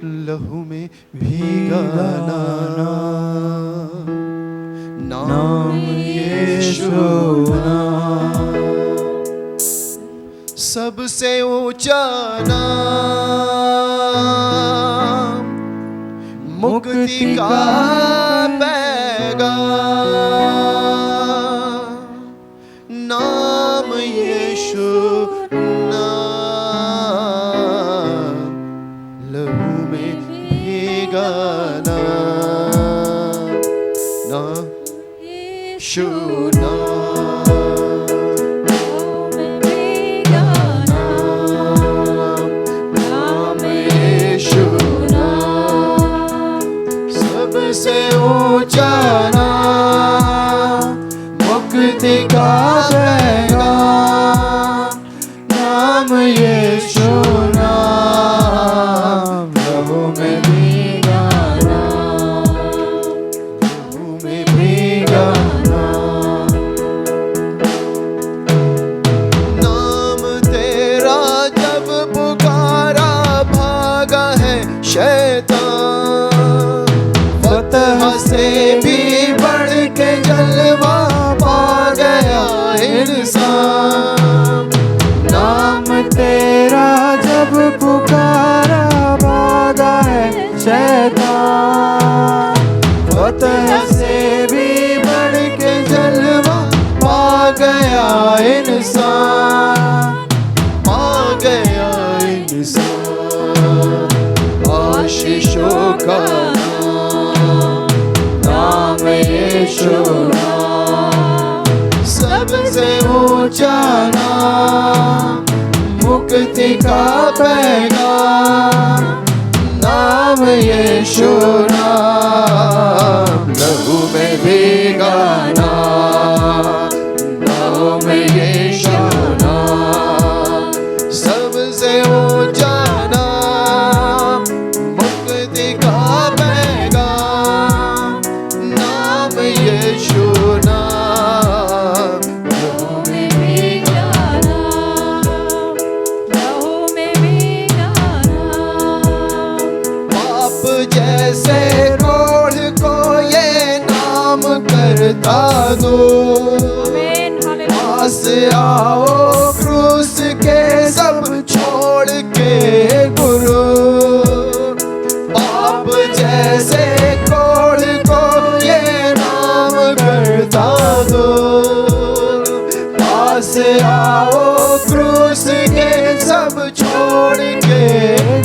लहू में भीगा नाम यीशु नाम, सबसे ऊंचा नाम, मुक्ति का पैगाम, नाम यीशु नाम, लहू में भीगा नाम यीशु नाम। से ऊंचा नाम, मुक्ति का पैगाम, नाम यीशु नाम, लहू में भीगा लहू में भीगा नाम तेरा जब पुकारा भागा है शैतान, फतह से भी बढ़ के जलवा पा गया इंसान। नाम तेरा जब पुकारा भागा है शैतान, फतह से भी बढ़ के जलवा पा गया इंसान, पा गया इंसान। आशीषों का नाम यीशु नाम, सबसे ऊंचा नाम, मुक्ति का पैगाम, नाम यीशु नाम, लहू में भीगा नाम, नाम यीशु नाम, सबसे ऊंचा नाम, मुक्ति का पैगाम, नाम यीशु नाम, लहू में भीगा नाम, लहू में भीगा नाम। पाप जैसे रोड को ये नाम करता दो, पास आओ क्रूस के सब छोड़ के गुरु। पाप जैसे कोड़ को ये नाम करता दो, पास आओ क्रूस के सब छोड़ के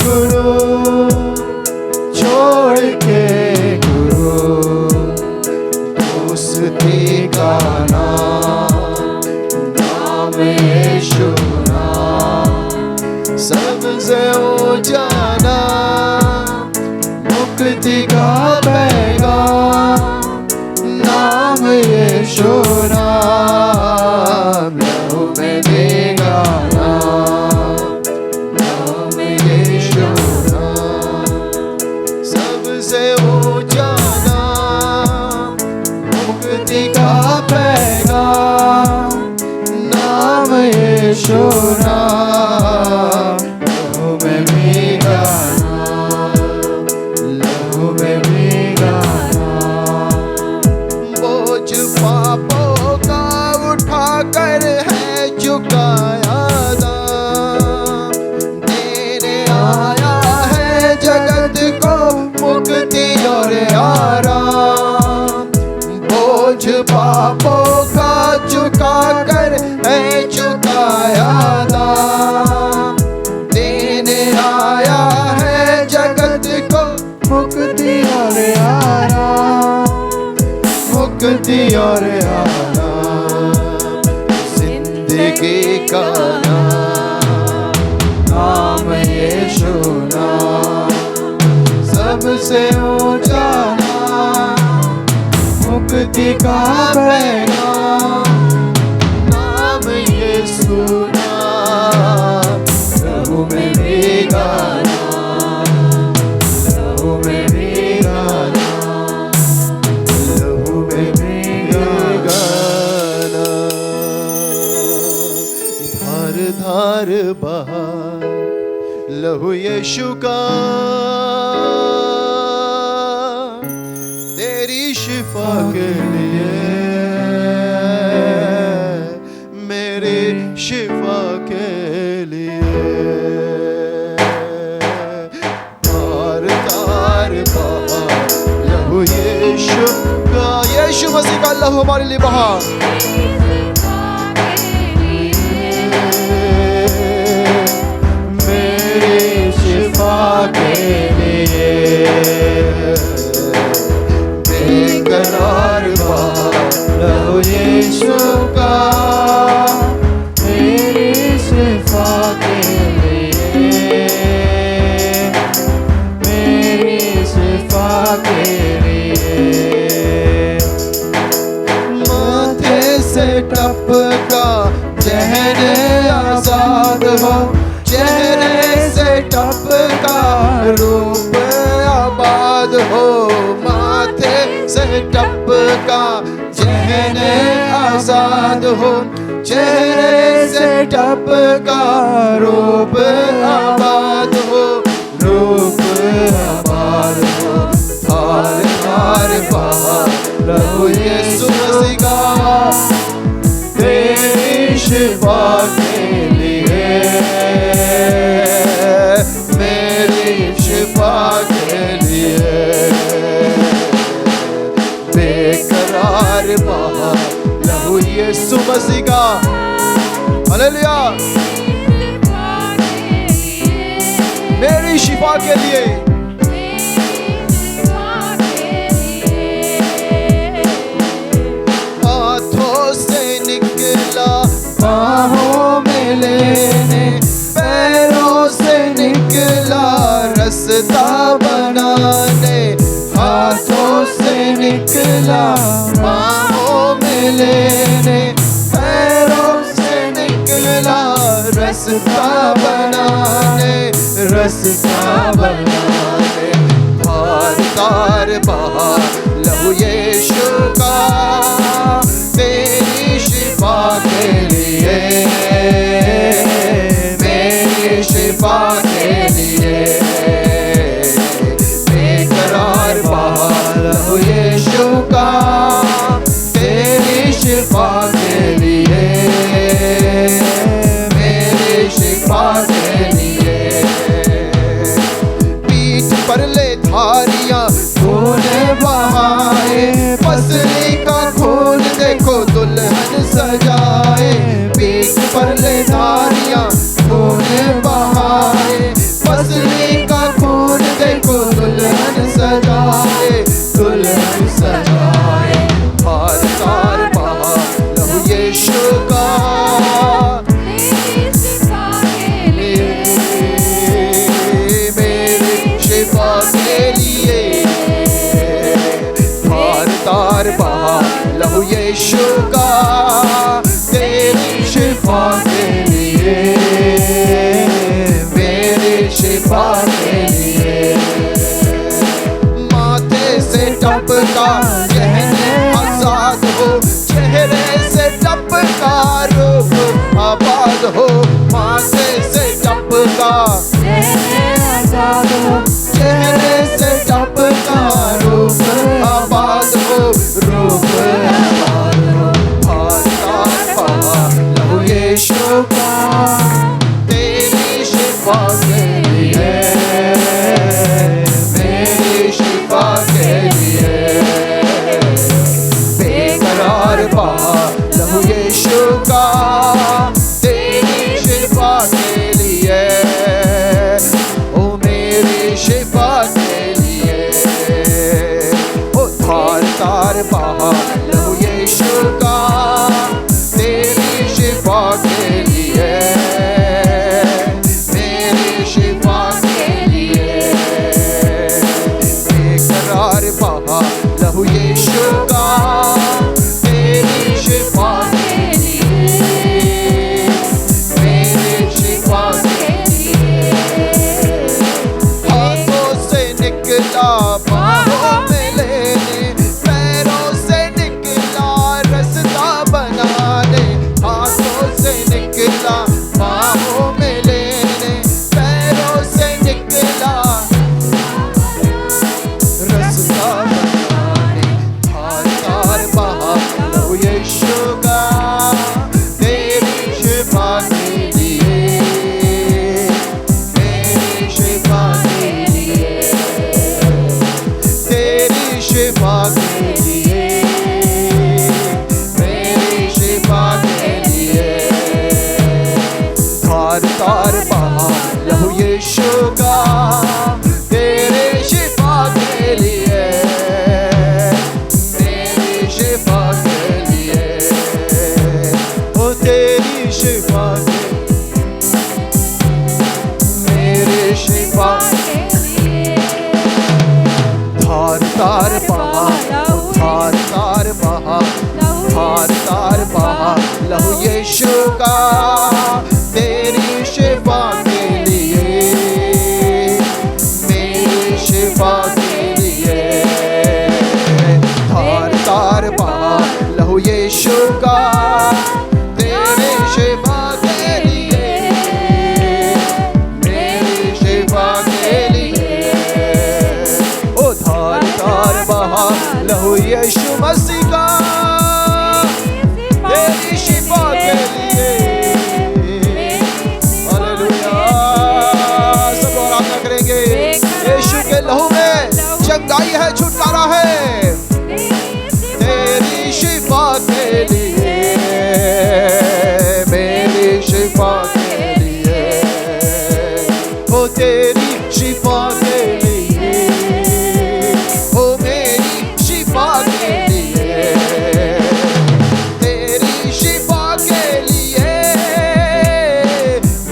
गुरु, छोड़ के गुरु। दोस्ती का नाम, नाम यीशु नाम, सबसे ऊंचा नाम, मुक्ति का पैगाम, नाम यीशु नाम, लहू में भीगा नाम, नाम यीशु नाम, सबसे ऊंचा नाम, मुक्ति का पैगाम, नाम यीशु नाम, लहू में भीगा बोझ पापों का उठा कर है चुकाया दाम, देने आया है जगत को मुक्ति और आराम। बोझ पापों का चुका कर है चुकाया दाम, देने आया है जगत को मुक्ति और आराम, मुक्ति और आराम। जिंदगी का नाम, नाम यीशु नाम, सबसे ऊंचा नाम, मुक्ति का पैगाम, नाम यीशु नाम, लहू में भीगा नाम, लहू में भीगा नाम, लहू में भीगा नाम। धार धार बहा लहू यीशु का, शिफा के लिए, मेरी शिफा के लिए। तार तार बहा लहू यीशु का, यीशु मसीह का लहू हमारे लिए बहा। मेरी शिफा के लिए बेकरार बहा लहू यीशु का, मेरी शिफा के लिए, मेरी शिफा के लिए। माथे से टपका चेहरे आजाद हो, चेहरे से टपका रूप आबाद हो। माथे से टपका चेहरे आजाद हो, चेहरे से टपका रूप आबाद हो, रूप आबाद हो। थार थार बहा लहू यीशु मसीह का, तेरी शिफा के लिए, मेरी शिफा के लिए। बेकरार बहा लहू यीशु मसीह का, हालेलुया, मेरी शिफा के लिए। हाथों से निकला बाहों में लेने, पैरों से निकला रास्ता बनाने। हाथों से निकला बाहों में लेने, पैरों से निकला रास्ता बनाने, रास्ता बनाने। तार तार बहा लहू यीशु का, तेरी शिफा के लिए, मेरी शिफा के लिए। बेकरार बहा लहू यीशु का, तेरी शिफा के लिए, मेरी शिफा के लिए। पीठ पर ले धारियां खून बहाए, पसली का खून देखो दुल्हन सजाए। पीठ पर ले धारियां खून बहाए, पसली का खून देखो दुल्हन सजाए, दुल्हन सजाए। तार तार बहा लहू यीशु का, मेरी शिफा के लिए। तार तार बहा लहू यीशु का, तेरी शिफा के लिए, मेरी शिफा के लिए। माथे से टपका चेहरे आजाद हो, चेहरे से टपका रूप आबाद हो। माथे से टपका चेहरे आजाद हो, चेहरे से टपका रूप आबाद हो, रूप आबाद हो। तार तार बहा लहू यीशु का, तेरी शिफा के लिए, मेरी शिफा के लिए। बेकरार बहा लहू यीशु का, तेरी शिफा के लिए, ओ मेरी शिफा के लिए। ओ तार तार बहा लहू यीशु का, तेरी शिफा के लिए, मेरी शिफा के लिए। बेकरार बहा लहू यीशु का, तेरी शिफा के लिए, मेरी शिफा के लिए। हाथों से निकला बाहों में लेने, पैरों से निकला रास्ता बनाने। का तेरी शिफा के लिए, मेरी शिफा के लिए। धार धार बहा लहू यीशु का तेरी शिफा के लिए, मेरी शिफा के लिए। ओ धार धार बहा लहू यीशु मसीह का तेरी शिफा के लिए। हालेलुया। सब आराधना करेंगे। यीशु के लहू में चंगाई है, छुटकारा है, तेरी शिफा के लिए, मेरी शिफा के लिए। ओ तेरी शिफा के लिए, ओ मेरी शिफा के लिए, तेरी शिफा के लिए,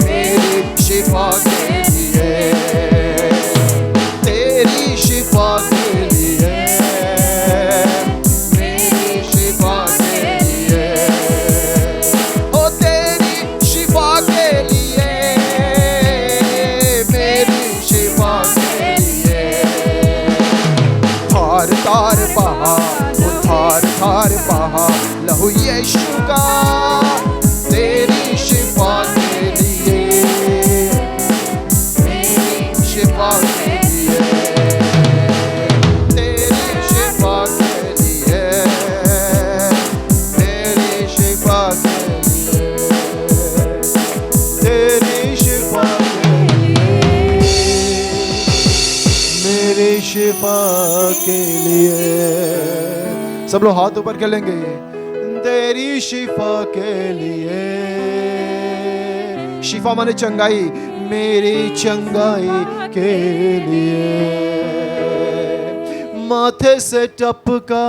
मेरी शिफा के लिए, तेरी शिफा के लिए, मेरी शिफा के लिए। ओ तेरी शिफा के लिए, मेरी शिफा के लिए। धार धार बहा, धार धार बहा लहू यीशु का तेरी शिफा के लिए, मेरी शिफा के लिए, तेरी शिफा के लिए, मेरी शिफा के लिए, तेरी शिफा के लिए, मेरी शिफा के लिए। सब लोग हाथ ऊपर कर लेंगे। तेरी शिफा के लिए, शिफा माने चंगाई, मेरी चंगाई के लिए। माथे से टपका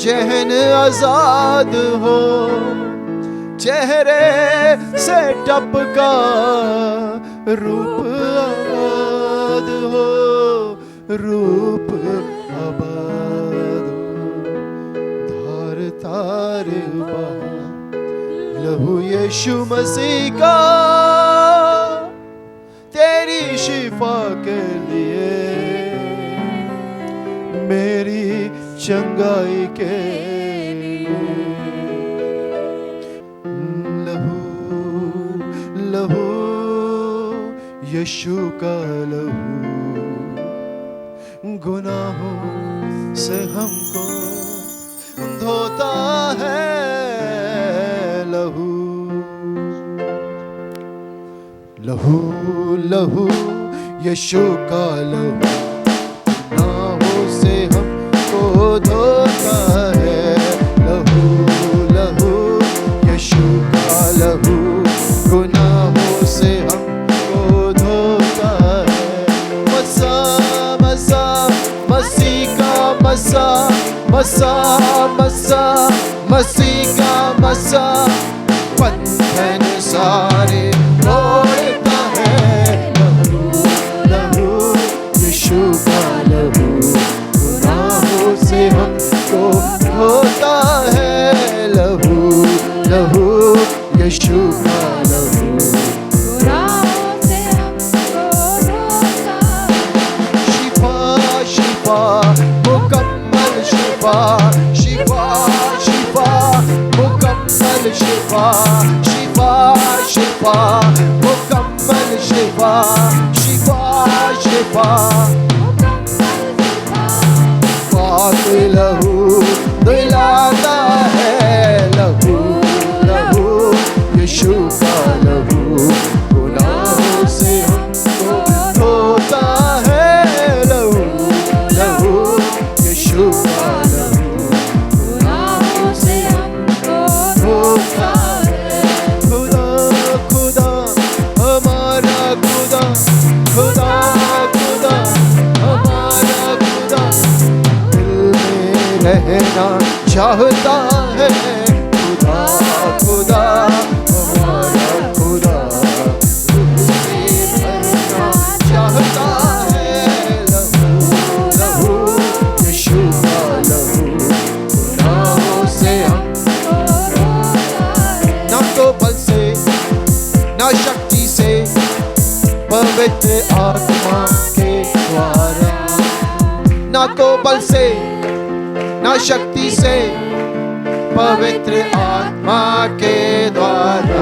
जहन आजाद हो, चेहरे से टपका रूप आबाद हो, रूप आबाद हो। धार धार बहा लहू यीशु मसीह का तेरी शिफा के लिए, मेरी चंगाई के लिए। लहू लहू यीशु का लहू गुनाहों से हमको धोता है। लहू लहू लहू यीशु का लहू गुनाहों से हमको धोता है। लहू लहू यीशु का लहू गुनाहों से हमको धोता है। मसा मसा मसीह का मसा, मसा मसा मसीह का मसा, बंधन सारे तोड़ता है। लहू लहू यीशु का लहू गुनाहों से हमको धोता है। लहू लहू यीशु का लहू गुनाहों से हमको धोता है। शिफा शिफा मुकम्मल शिफा, शिफा शिफा मुकम्मल शिफा, शिफा शिफा मुकम्मल शिफा, शिफा शिफा पाक लहू दिलाता है। लहू लहू यीशु का लहू गुनाहों से हमको धोता है। लहू लहू यीशु का लहू गुनाहों से हमको धोता है। खुदा खुदा हमारा खुदा, खुदा खुदा हमारा खुदा दिल में रहना चाहता है। खुदा खुदा हमारा खुदा दिल में रहना चाहता है। लहू लहू यीशु का लहू गुनाहों से हमको धोता है। नाम पवित्र आत्मा के द्वारा, ना तो बल से ना शक्ति से, पवित्र आत्मा के द्वारा,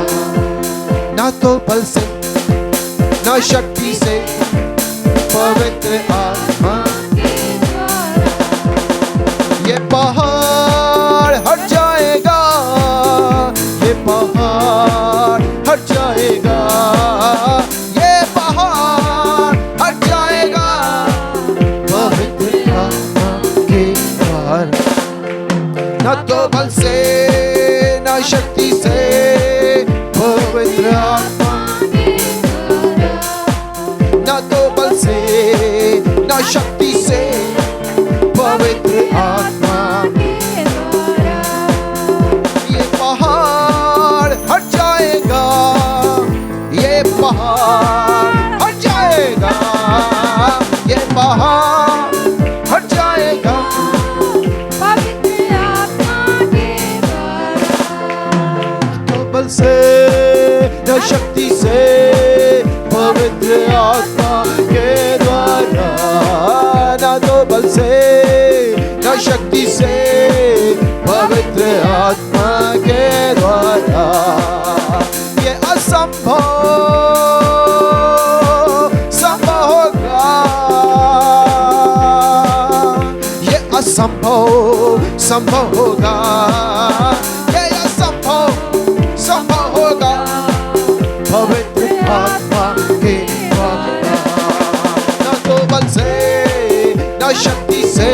ना तो बल से ना शक्ति से, पवित्र आत्मा के द्वारा। ये पहाड़ हट जाएगा, ये पहाड़ हट जाएगा, ये पहाड़ हट जाएगा, पवित्र आत्मा के द्वारा, ना तो बल से ना शक्ति से, पवित्र आत्मा के द्वारा, ना तो बल से ना शक्ति से, पवित्र आत्मा के द्वारा। ये पहाड़ हट जाएगा, ये पहाड़ हट जाएगा, ये पहाड़ हट जाएगा, पवित्र आत्मा के द्वारा। तो बल से न शक्ति से, पवित्र आत्मा के द्वारा, ना तो बल से न शक्ति से, पवित्र आत्मा के द्वारा। ये असंभव संभव होगा, ये असंभव संभव होगा, ये असंभव संभव होगा, पवित्र आत्मा के द्वारा, ना तो बल से ना शक्ति से,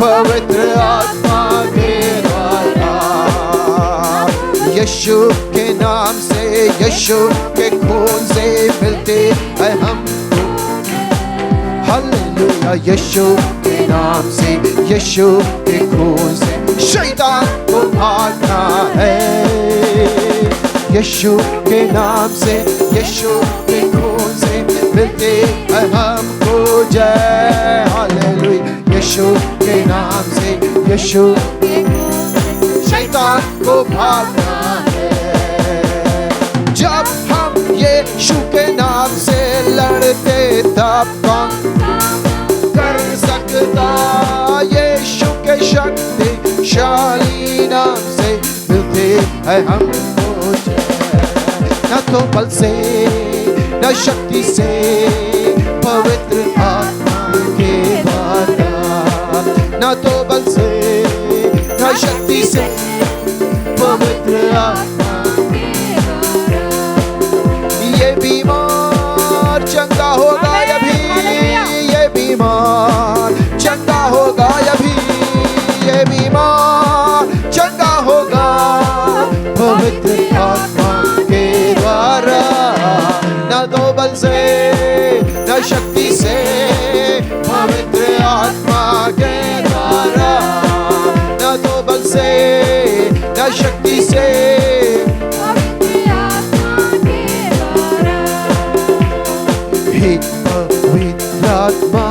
पवित्र आत्मा के द्वारा। यीशु के नाम से, यीशु के खून से मिलते हैं हमको, हालेलुया। यीशु के नाम से, यीशु के खून से शैतान को भागना है, यीशु के नाम से, यीशु के खून से मिलते हैं हमको जय, हालेलुया। यीशु के नाम से, यीशु के खून से शैतान को भागना है। जब हम यीशु के नाम से लड़ते तब कौन कर सकता, यीशु के शक्तिशाली नाम से मिलते हैं हमको जय, न तो बल से न शक्ति से, पवित्र आत्मा के द्वारा, न तो बल से न शक्ति से, पवित्र आत्मा के द्वारा। ये बीमार चंगा होगा अभी, ये बीमार चंगा होगा अभी, ये बीमार चंगा होगा, पवित्र आत्मा के द्वारा, न तो बल से न शक्ति से, पवित्र आत्मा के द्वारा, न तो बल से न शक्ति से, पवित्र आत्मा के द्वारा। हे पवित्र आत्मा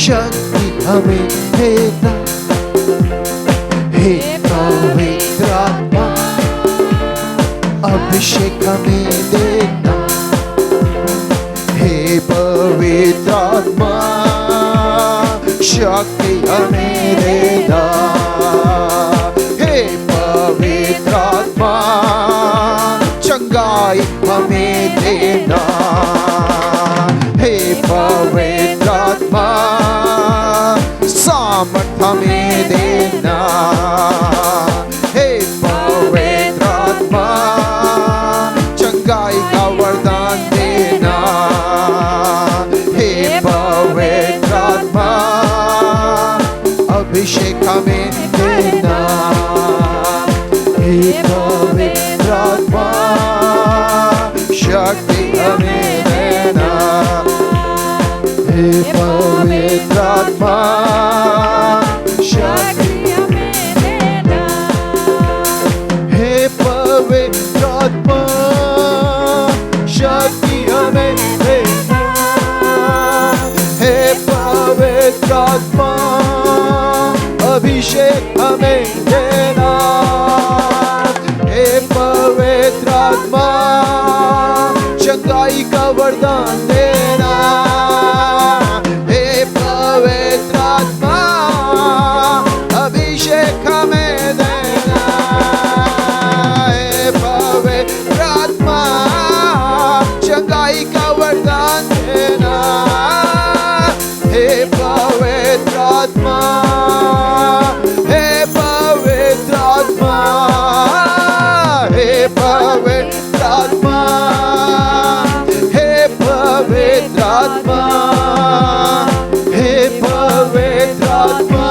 शक्ति हमें देना, हे पवित्र आत्मा अभिषेक हमें देना, हे पवित्र आत्मा शक्ति हमें देना, हे पवित्र आत्मा चंगाई हमें देना, हे पवित्र आत्मा सामर्थ हमें देना, हे पवित्र आत्मा चंगाई का वरदान देना, हे पवित्र आत्मा अभिषेक हमें देना, हे पवित्र आत्मा शक्ति हमें देना, हे पवित्र आत्मा शक्ति हमें देना, हे पवित्र आत्मा शक्ति हमें देना, हे पवित्र आत्मा अभिषेक हमें देना, हे पवित्र आत्मा चंगाई का वरदान देना, हे पवित्र आत्मा अभिषेक हमें देना, हे पवित्र आत्मा चंगाई का वरदान देना, हे पवित्र आत्मा, हे पवित्र आत्मा, हे पवित्र आत्मा, हे पवित्र आत्मा, हे पवित्र आत्मा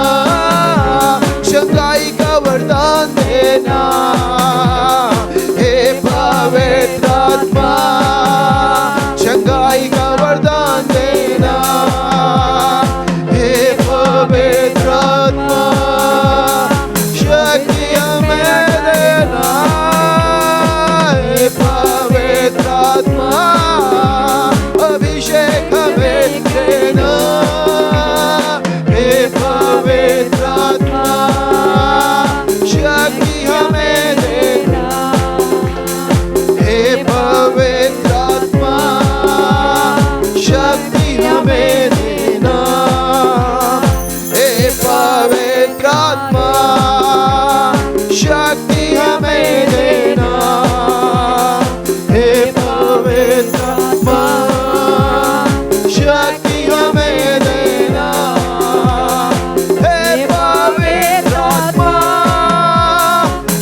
चंगाई का वरदान देना, हे पवित्र आत्मा चंगाई का वरदान देना, हे पवित्र आत्मा शक्ति हमें देना, हे पवित्र आत्मा अभिषेक हमें देना, हे पवित्र आत्मा शक्ति हमें देना, हे पवित्र आत्मा शक्ति हमें देना, हे पवित्र आत्मा शक्ति हमें देना, हे पवित्र आत्मा शक्ति हमें देना, हे पवित्र आत्मा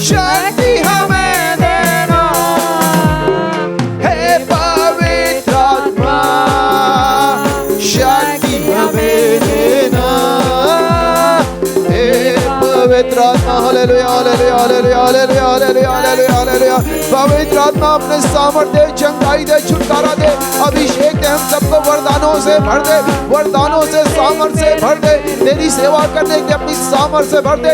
शक्ति हमें देना, हे पवित्र आत्मा शक्ति हमें देना, हे पवित्र आत्मा hallelujah hallelujah hallelujah hallelujah hallelujah hallelujah hallelujah पवित्र आत्मा अपने सामर्थ्य चंगाई दे, छुटकारा दे, अभिषेक दे, हम सबको वरदानों से भर दे, वरदानों से सामर्थ्य से भर दे, तेरी सेवा करने की अपनी सामर्थ्य से भर दे,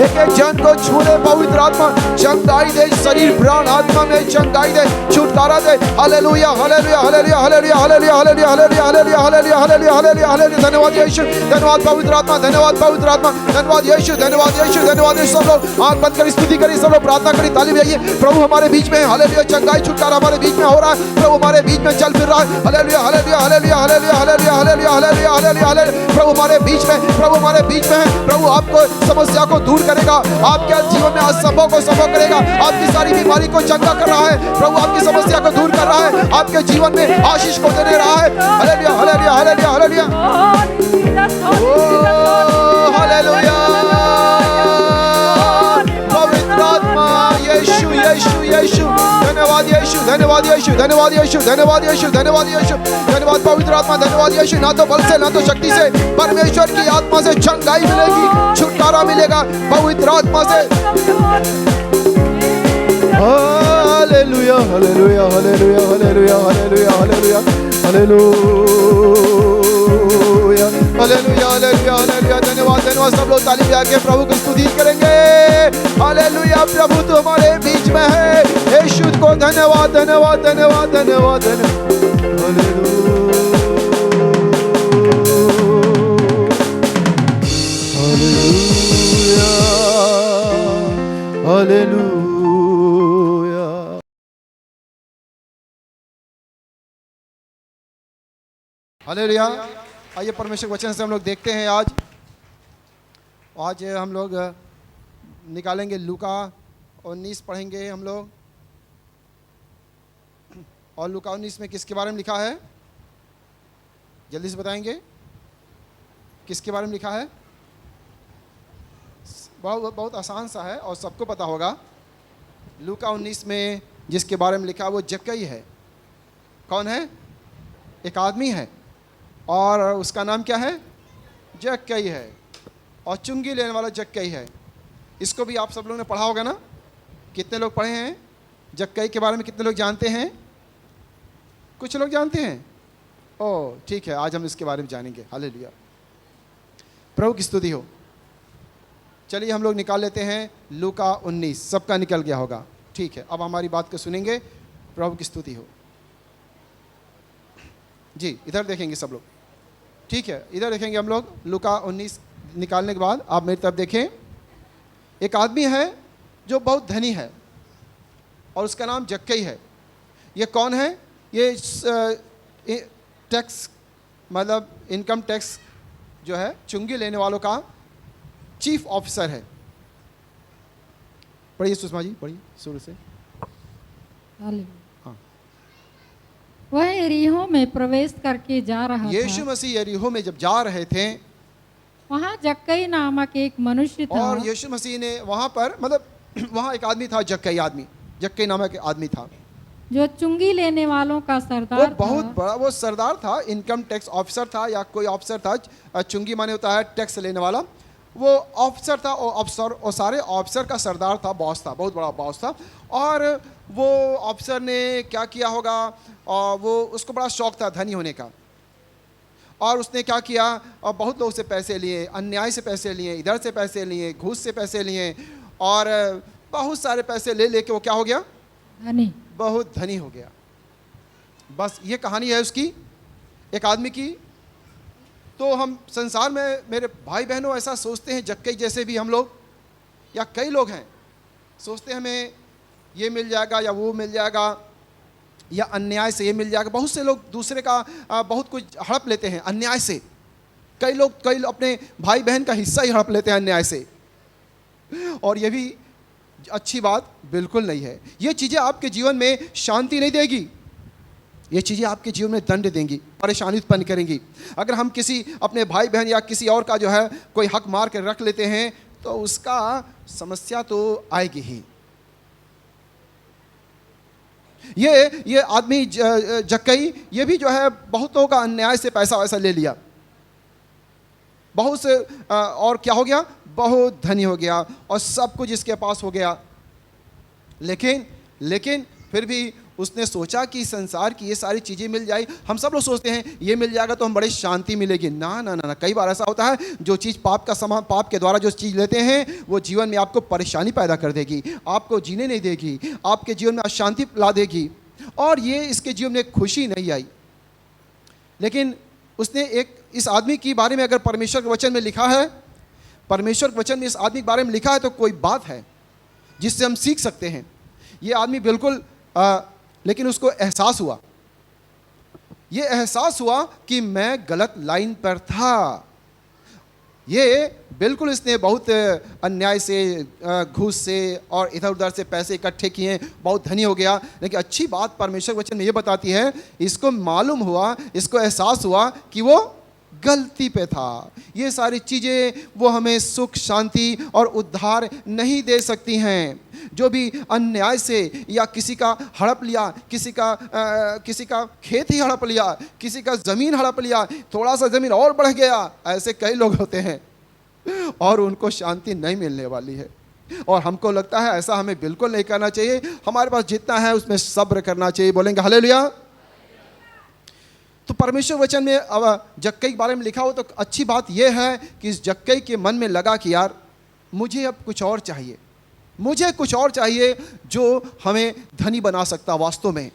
एक एक जन को छू ले पवित्र आत्मा चंगाई दे, शरीर प्राण आत्मा में चंगाई दे, छुटकारा दे, hallelujah hallelujah hallelujah hallelujah hallelujah hallelujah hallelujah hallelujah hallelujah hallelujah hallelujah hallelujah धन्यवाद यीशु, धन्यवाद पवित्र आत्मा, धन्यवाद पवित्र आत्मा, धन्यवाद यीशु, धन्यवाद यीशु, धन्यवाद यीशु। सब लोग आंख बंद करी स्तुति करी, सब लोग प्रार्थना करी, ताली बजाइए। प्रभु हमारे बीच में, हालेलुया चंगाई छुटकारा हमारे बीच में हो रहा है, प्रभु हमारे बीच में चल फिर रहा है, hallelujah hallelujah hallelujah hallelujah hallelujah hallelujah hallelujah hallelujah hallelujah प्रभु हमारे बीच में, प्रभु हमारे बीच में है, प्रभु आपको समस्या को दूर करेगा, आपके जीवन में असंभव को संभव करेगा, आपकी सारी बीमारी को चंगा कर रहा है, प्रभु आपकी समस्या को दूर कर रहा है, आपके जीवन में आशीष को देने रहा है, hallelujah hallelujah hallelujah hallelujah hallelujah पवित्र आत्मा यीशु यीशु यीशु धन्यवाद यीशु, धन्यवाद यीशु, धन्यवाद यीशु, धन्यवाद यीशु, धन्यवाद यीशु, धन्यवाद पवित्र आत्मा, धन्यवाद यीशु। ना तो बल से ना तो शक्ति से, परमेश्वर की आत्मा से चंगाई मिलेगी, छुटकारा मिलेगा पवित्र आत्मा से। Hallelujah hallelujah hallelujah hallelujah hallelujah hallelujah hallelujah hallelujah hallelujah hallelujah धन्यवाद धन्यवाद। सब लोग ताली बजा के प्रभु की स्तुति करेंगे। हालेलुया प्रभु तो हमारे बीच में है, यीशु को धन्यवाद धन्यवाद धन्यवाद धन्यवाद हालेलुया हालेलुया। हालेलुया। आइए परमेश्वर वचन से हम लोग देखते हैं। आज हम लोग निकालेंगे लूका 19 पढ़ेंगे हम लोग। और लूका 19 में किसके बारे में लिखा है, जल्दी से बताएंगे किसके बारे में लिखा है। बहुत आसान सा है और सबको पता होगा। लूका 19 में जिसके बारे में लिखा है वो जक्कई है। कौन है? एक आदमी है और उसका नाम क्या है? जक्कई है। और चुंगी लेने वाला जक्कई है। इसको भी आप सब लोगों ने पढ़ा होगा ना। कितने लोग पढ़े हैं जक्कई के बारे में? कितने लोग जानते हैं? कुछ लोग जानते हैं। ओह ठीक है, आज हम इसके बारे में जानेंगे। हालेलुया, प्रभु की स्तुति हो। चलिए हम लोग निकाल लेते हैं लूका 19। सबका निकल गया होगा, ठीक है। अब हमारी बात को सुनेंगे। प्रभु की स्तुति हो जी। इधर देखेंगे सब लोग, ठीक है। इधर देखेंगे हम लोग। लूका 19 निकालने के बाद आप मेरी तरफ देखें। एक आदमी है जो बहुत धनी है और उसका नाम जक्कई है। ये कौन है? ये टैक्स मतलब इनकम टैक्स जो है चुंगी लेने वालों का चीफ ऑफिसर है। पढ़िए सुषमा जी, पढ़िए शुरू से। हालेलुया। हाँ। वह यरीहो में प्रवेश करके जा रहा यीशु था। मसीह यरीहो में जब जा रहे थे वहाँ जक्कई नामक एक मनुष्य था। और यीशु मसीह ने वहां पर मतलब वहां एक आदमी था, जक्कई नामक एक आदमी था। जो चुंगी लेने वालों का वो सरदार बहुत था। बड़ा वो सरदार था, इनकम टैक्स ऑफिसर था या कोई ऑफिसर था। चुंगी माने होता है टैक्स लेने वाला। वो ऑफिसर था और ऑफिसर और सारे ऑफिसर का सरदार था, बॉस था, बहुत बड़ा बॉस था। और वो ऑफिसर ने क्या किया होगा, और वो उसको बड़ा शौक था धनी होने का। और उसने क्या किया, और बहुत लोग से पैसे लिए, अन्याय से पैसे लिए, इधर से पैसे लिए, घूस से पैसे लिए, और बहुत सारे पैसे ले लेके वो क्या हो गया, धनी। बहुत धनी हो गया। बस ये कहानी है उसकी, एक आदमी की। तो हम संसार में मेरे भाई बहनों ऐसा सोचते हैं, जक्कई जैसे भी हम लोग या कई लोग हैं, सोचते हैं हमें ये मिल जाएगा या वो मिल जाएगा, या अन्याय से ये मिल जाएगा। बहुत से लोग दूसरे का बहुत कुछ हड़प लेते हैं अन्याय से। कई लोग अपने भाई बहन का हिस्सा ही हड़प लेते हैं अन्याय से, और ये भी अच्छी बात बिल्कुल नहीं है। ये चीज़ें आपके जीवन में शांति नहीं देगी, ये चीज़ें आपके जीवन में दंड देंगी, परेशानी उत्पन्न करेंगी। अगर हम किसी अपने भाई बहन या किसी और का जो है कोई हक मार कर रख लेते हैं तो उसका समस्या तो आएगी ही। ये आदमी जक्कई ये भी जो है बहुतों का अन्याय से पैसा वैसा ले लिया, बहुत से और क्या हो गया, बहुत धनी हो गया और सब कुछ इसके पास हो गया। लेकिन फिर भी उसने सोचा कि संसार की ये सारी चीज़ें मिल जाए। हम सब लोग सोचते हैं ये मिल जाएगा तो हम बड़ी शांति मिलेगी। ना ना ना, कई बार ऐसा होता है, जो चीज़ पाप के द्वारा जो चीज़ लेते हैं वो जीवन में आपको परेशानी पैदा कर देगी, आपको जीने नहीं देगी, आपके जीवन में अशांति ला देगी, और ये इसके जीवन में खुशी नहीं आई। लेकिन उसने इस आदमी के बारे में अगर परमेश्वर के वचन में लिखा है, परमेश्वर के वचन में इस आदमी के बारे में लिखा है, तो कोई बात है जिससे हम सीख सकते हैं। ये आदमी बिल्कुल लेकिन उसको एहसास हुआ, ये एहसास हुआ कि मैं गलत लाइन पर था। ये बिल्कुल इसने बहुत अन्याय से, घूस से और इधर उधर से पैसे इकट्ठे किए, बहुत धनी हो गया। लेकिन अच्छी बात परमेश्वर वचन में ये बताती है, इसको मालूम हुआ, इसको एहसास हुआ कि वो गलती पे था। ये सारी चीज़ें वो हमें सुख, शांति और उद्धार नहीं दे सकती हैं। जो भी अन्याय से या किसी का हड़प लिया, किसी का खेत ही हड़प लिया, किसी का ज़मीन हड़प लिया, थोड़ा सा ज़मीन और बढ़ गया, ऐसे कई लोग होते हैं और उनको शांति नहीं मिलने वाली है। और हमको लगता है ऐसा हमें बिल्कुल नहीं करना चाहिए। हमारे पास जितना है उसमें सब्र करना चाहिए। बोलेंगे हालेलुया। तो परमेश्वर वचन में अब जक्कई के बारे में लिखा हो तो अच्छी बात यह है कि इस जक्कई के मन में लगा कि यार मुझे अब कुछ और चाहिए, मुझे कुछ और चाहिए जो हमें धनी बना सकता। वास्तव में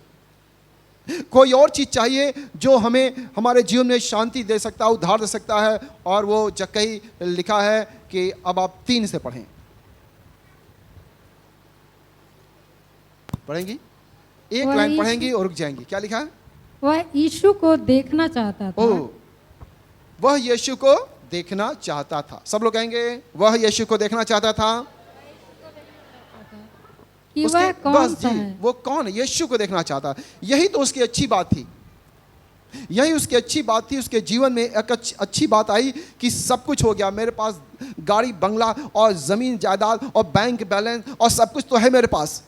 कोई और चीज़ चाहिए जो हमें हमारे जीवन में शांति दे सकता, उद्धार दे सकता है। और वो जक्कई लिखा है कि अब आप 3 से पढ़ेंगी, एक लाइन पढ़ेंगी और रुक जाएंगी। क्या लिखा है? वह यीशु को देखना चाहता था। ओह, वह यीशु को देखना चाहता था। सब लोग कहेंगे वह यीशु को देखना चाहता था। कि वह कौन सा है? वो कौन है? यीशु को देखना चाहता। यही तो उसकी अच्छी बात थी, यही उसकी अच्छी बात थी। उसके जीवन में एक अच्छी बात आई कि सब कुछ हो गया, मेरे पास गाड़ी बंगला और ज़मीन जायदाद और बैंक बैलेंस और सब कुछ तो है मेरे पास,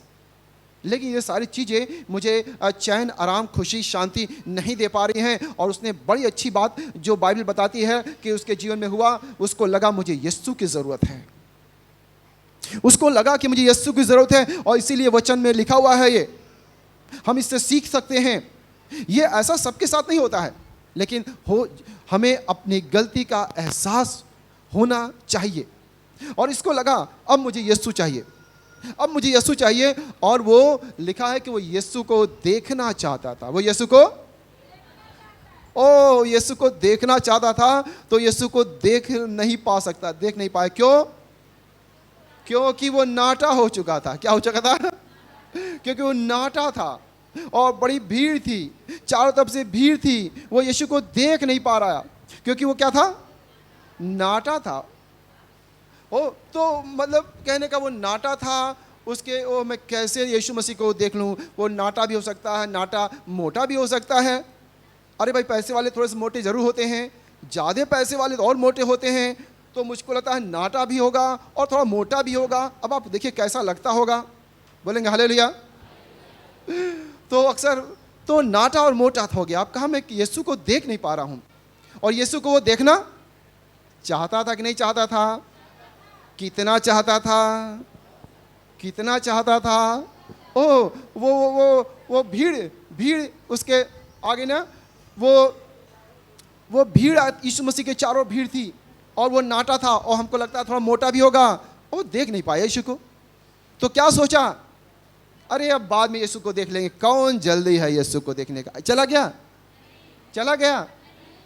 लेकिन ये सारी चीज़ें मुझे चैन, आराम, खुशी, शांति नहीं दे पा रही हैं। और उसने बड़ी अच्छी बात जो बाइबल बताती है कि उसके जीवन में हुआ, उसको लगा मुझे यीशु की ज़रूरत है, उसको लगा कि मुझे यीशु की ज़रूरत है। और इसीलिए वचन में लिखा हुआ है, ये हम इससे सीख सकते हैं। ये ऐसा सबके साथ नहीं होता है, लेकिन हमें अपनी गलती का एहसास होना चाहिए। और इसको लगा अब मुझे यीशु चाहिए, अब मुझे यीशु चाहिए। और वो लिखा है कि वो यीशु को देखना चाहता था। वो यीशु को देखना चाहता था। तो यीशु को देख नहीं पाया। क्योंकि वो नाटा हो चुका था। क्या हो चुका था? क्योंकि वो नाटा था। और बड़ी भीड़ थी, चारों तरफ से भीड़ थी, वो यीशु को देख नहीं पा रहा क्योंकि वो क्या था, नाटा था। ओ तो मतलब कहने का वो नाटा था, उसके ओ मैं कैसे यीशु मसीह को देख लूं, वो नाटा भी हो सकता है, नाटा मोटा भी हो सकता है। अरे भाई पैसे वाले थोड़े से मोटे जरूर होते हैं, ज़्यादा पैसे वाले तो और मोटे होते हैं, तो मुझको लगता है नाटा भी होगा और थोड़ा मोटा भी होगा। अब आप देखिए कैसा लगता होगा, बोलेंगे हालेलुया। तो अक्सर तो नाटा और मोटा हो गया। आप कहा मैं यीशु को देख नहीं पा रहा हूँ, और यीशु को वो देखना चाहता था कि नहीं चाहता था? कितना चाहता था, कितना चाहता था। ओ वो भीड़ उसके आगे ना, वो भीड़ यीशु मसीह के चारों भीड़ थी, और वो नाटा था, और हमको लगता है थोड़ा मोटा भी होगा। वो देख नहीं पाया यीशु को, तो क्या सोचा, अरे अब बाद में यीशु को देख लेंगे, कौन जल्दी है यीशु को देखने का। चला गया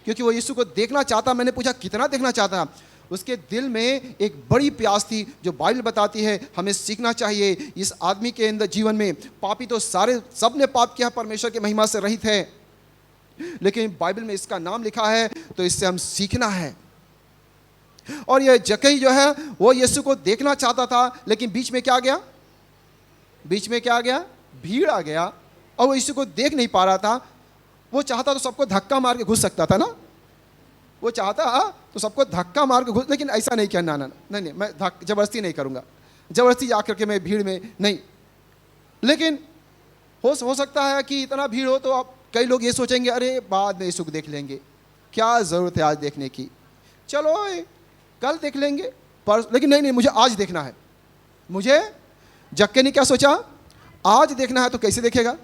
क्योंकि वो यीशु को देखना चाहता। मैंने पूछा कितना देखना चाहता, उसके दिल में एक बड़ी प्यास थी, जो बाइबल बताती है हमें सीखना चाहिए। इस आदमी के अंदर जीवन में, पापी तो सब ने पाप किया, परमेश्वर की महिमा से रहित है, लेकिन बाइबल में इसका नाम लिखा है, तो इससे हम सीखना है। और ये जक्कई जो है वो यीशु को देखना चाहता था, लेकिन बीच में क्या आ गया, भीड़ आ गया, और वो यीशु को देख नहीं पा रहा था। वो चाहता तो सबको धक्का मार के घुस सकता था ना, वो चाहता तो सबको धक्का मार के घुस, लेकिन ऐसा नहीं किया। नहीं, मैं जबरदस्ती नहीं करूंगा, जबरदस्ती जाकर के मैं भीड़ में नहीं। लेकिन हो सकता है कि इतना भीड़ हो तो आप कई लोग ये सोचेंगे, अरे बाद में यीशु को देख लेंगे, क्या ज़रूरत है आज देखने की, चलो कल देख लेंगे, लेकिन नहीं, मुझे आज देखना है। मुझे जक्के ने क्या सोचा, आज देखना है तो कैसे देखेगा,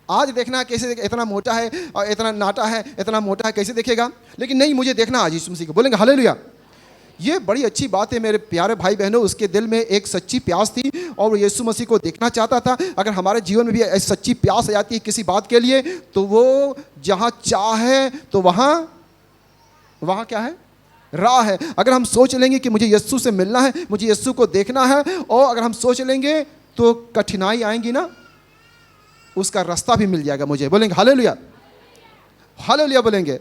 आज देखना है कैसे देखेगा, इतना मोटा है और इतना नाटा है, इतना मोटा है, कैसे देखेगा। लेकिन नहीं, मुझे देखना आज यीशु मसीह को। बोलेंगे हालेलुया। ये बड़ी अच्छी बात है मेरे प्यारे भाई बहनों, उसके दिल में एक सच्ची प्यास थी और वो यीशु मसीह को देखना चाहता था। अगर हमारे जीवन में भी ऐसी सच्ची प्यास आ जाती है किसी बात के लिए, तो वो जहाँ चाहे तो वहाँ क्या है, राह है। अगर हम सोच लेंगे कि मुझे यीशु से मिलना है, मुझे यीशु को देखना है, और अगर हम सोच लेंगे तो कठिनाई आएंगी ना, उसका रास्ता भी मिल जाएगा मुझे। बोलेंगे हालेलुया, हालेलुया बोलेंगे।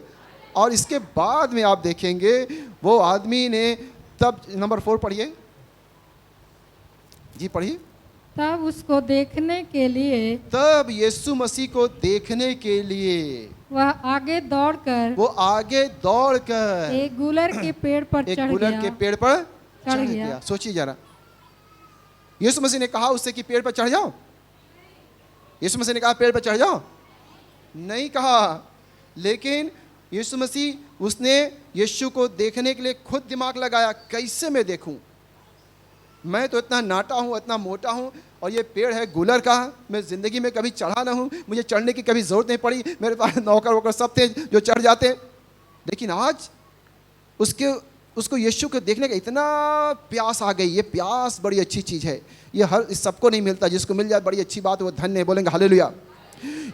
और इसके बाद में आप देखेंगे वो आदमी ने तब, नंबर 4 पढ़िए जी, पढ़िए। तब उसको देखने के लिए, तब यीशु मसीह को देखने के लिए वह आगे दौड़कर एक गुलर के पेड़ पर चढ़ गया। सोचिए जरा, यीशु मसीह ने कहा उससे कि पेड़ पर चढ़ जाओ? यीशु मसीह ने कहा पेड़ पर चढ़ जाओ? नहीं कहा। लेकिन यीशु मसीह, उसने यीशु को देखने के लिए खुद दिमाग लगाया, कैसे मैं देखूं, मैं तो इतना नाटा हूं, इतना मोटा हूं, और ये पेड़ है गुलर का, मैं ज़िंदगी में कभी चढ़ा ना हूं, मुझे चढ़ने की कभी ज़रूरत नहीं पड़ी, मेरे पास नौकर वोकर सब थे जो चढ़ जाते। लेकिन आज उसको यीशु को देखने का इतना प्यास आ गई। ये प्यास बड़ी अच्छी चीज़ है, ये हर सबको नहीं मिलता, जिसको मिल जाए बड़ी अच्छी बात, वो धन्य है। बोलेंगे हालेलुया।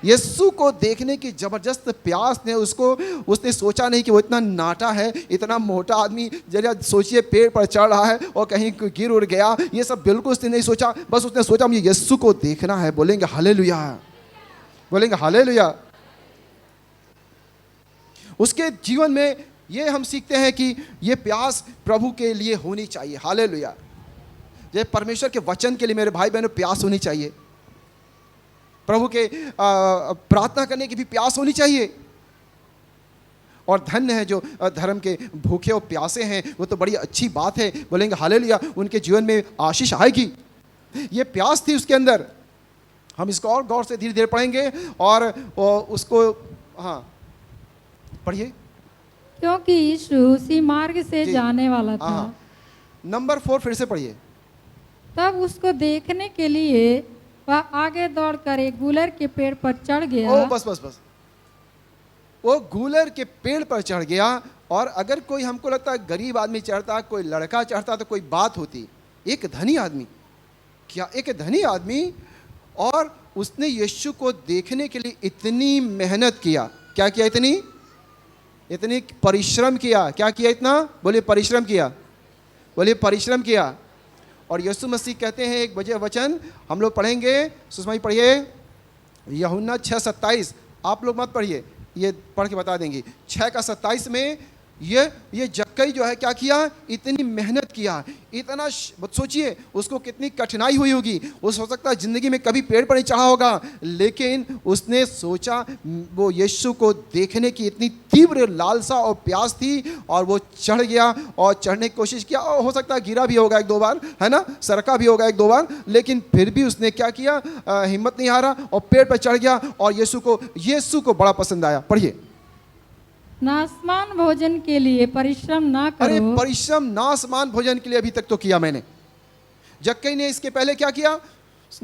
यीशु को देखने की जबरदस्त प्यास ने उसने सोचा नहीं कि वो इतना नाटा है, इतना मोटा आदमी, जरा सोचिए पेड़ पर चढ़ रहा है और कहीं गिर उड़ गया, ये सब बिल्कुल उसने नहीं सोचा। बस उसने सोचा मुझे यीशु को देखना है। बोलेंगे हालेलुया, बोलेंगे हालेलुया। उसके जीवन में ये हम सीखते हैं कि ये प्यास प्रभु के लिए होनी चाहिए। हालेलुया। ये परमेश्वर के वचन के लिए मेरे भाई बहनों प्यास होनी चाहिए, प्रभु के प्रार्थना करने की भी प्यास होनी चाहिए। और धन्य है जो धर्म के भूखे और प्यासे हैं, वो तो बड़ी अच्छी बात है। बोलेंगे हालेलुया, उनके जीवन में आशीष आएगी। ये प्यास थी उसके अंदर। हम इसको और गौर से धीरे धीरे पढ़ेंगे और उसको, हाँ पढ़िए। क्योंकि यीशु उसी मार्ग से जाने वाला था। नंबर 4 फिर से पढ़िए। तब उसको देखने के लिए वह आगे दौड़कर एक गुलर के पेड़ पर चढ़ गया। बस वो गुलर के पेड़ पर चढ़ गया। और अगर कोई, हमको लगता है गरीब आदमी चढ़ता, कोई लड़का चढ़ता तो कोई बात होती। एक धनी आदमी, क्या एक धनी आदमी, और उसने यीशु को देखने के लिए इतनी मेहनत किया। क्या किया? इतनी परिश्रम किया। क्या किया? इतना, बोलिए परिश्रम किया, बोलिए परिश्रम किया। और यीशु मसीह कहते हैं एक वचन हम लोग पढ़ेंगे, सुषमा जी पढ़िए। यूहन्ना 6:27, आप लोग मत पढ़िए, ये पढ़ के बता देंगे। 6:27 में ये जक्कई जो है क्या किया, इतनी मेहनत किया, इतना सोचिए उसको कितनी कठिनाई हुई होगी। उस हो सकता है जिंदगी में कभी पेड़ पर नहीं चढ़ा होगा, लेकिन उसने सोचा, वो यीशु को देखने की इतनी तीव्र लालसा और प्यास थी और वो चढ़ गया और चढ़ने की कोशिश किया। और हो सकता है गिरा भी होगा 1-2 बार, है ना, सरका भी होगा 1-2 बार, लेकिन फिर भी उसने क्या किया, हिम्मत नहीं हारा और पेड़ पर चढ़ गया और यीशु को बड़ा पसंद आया। पढ़िए, नासमान भोजन के लिए परिश्रम ना अरे करो। परिश्रम नाशमान भोजन के लिए अभी तक तो किया मैंने। जक्कई ने इसके पहले क्या किया,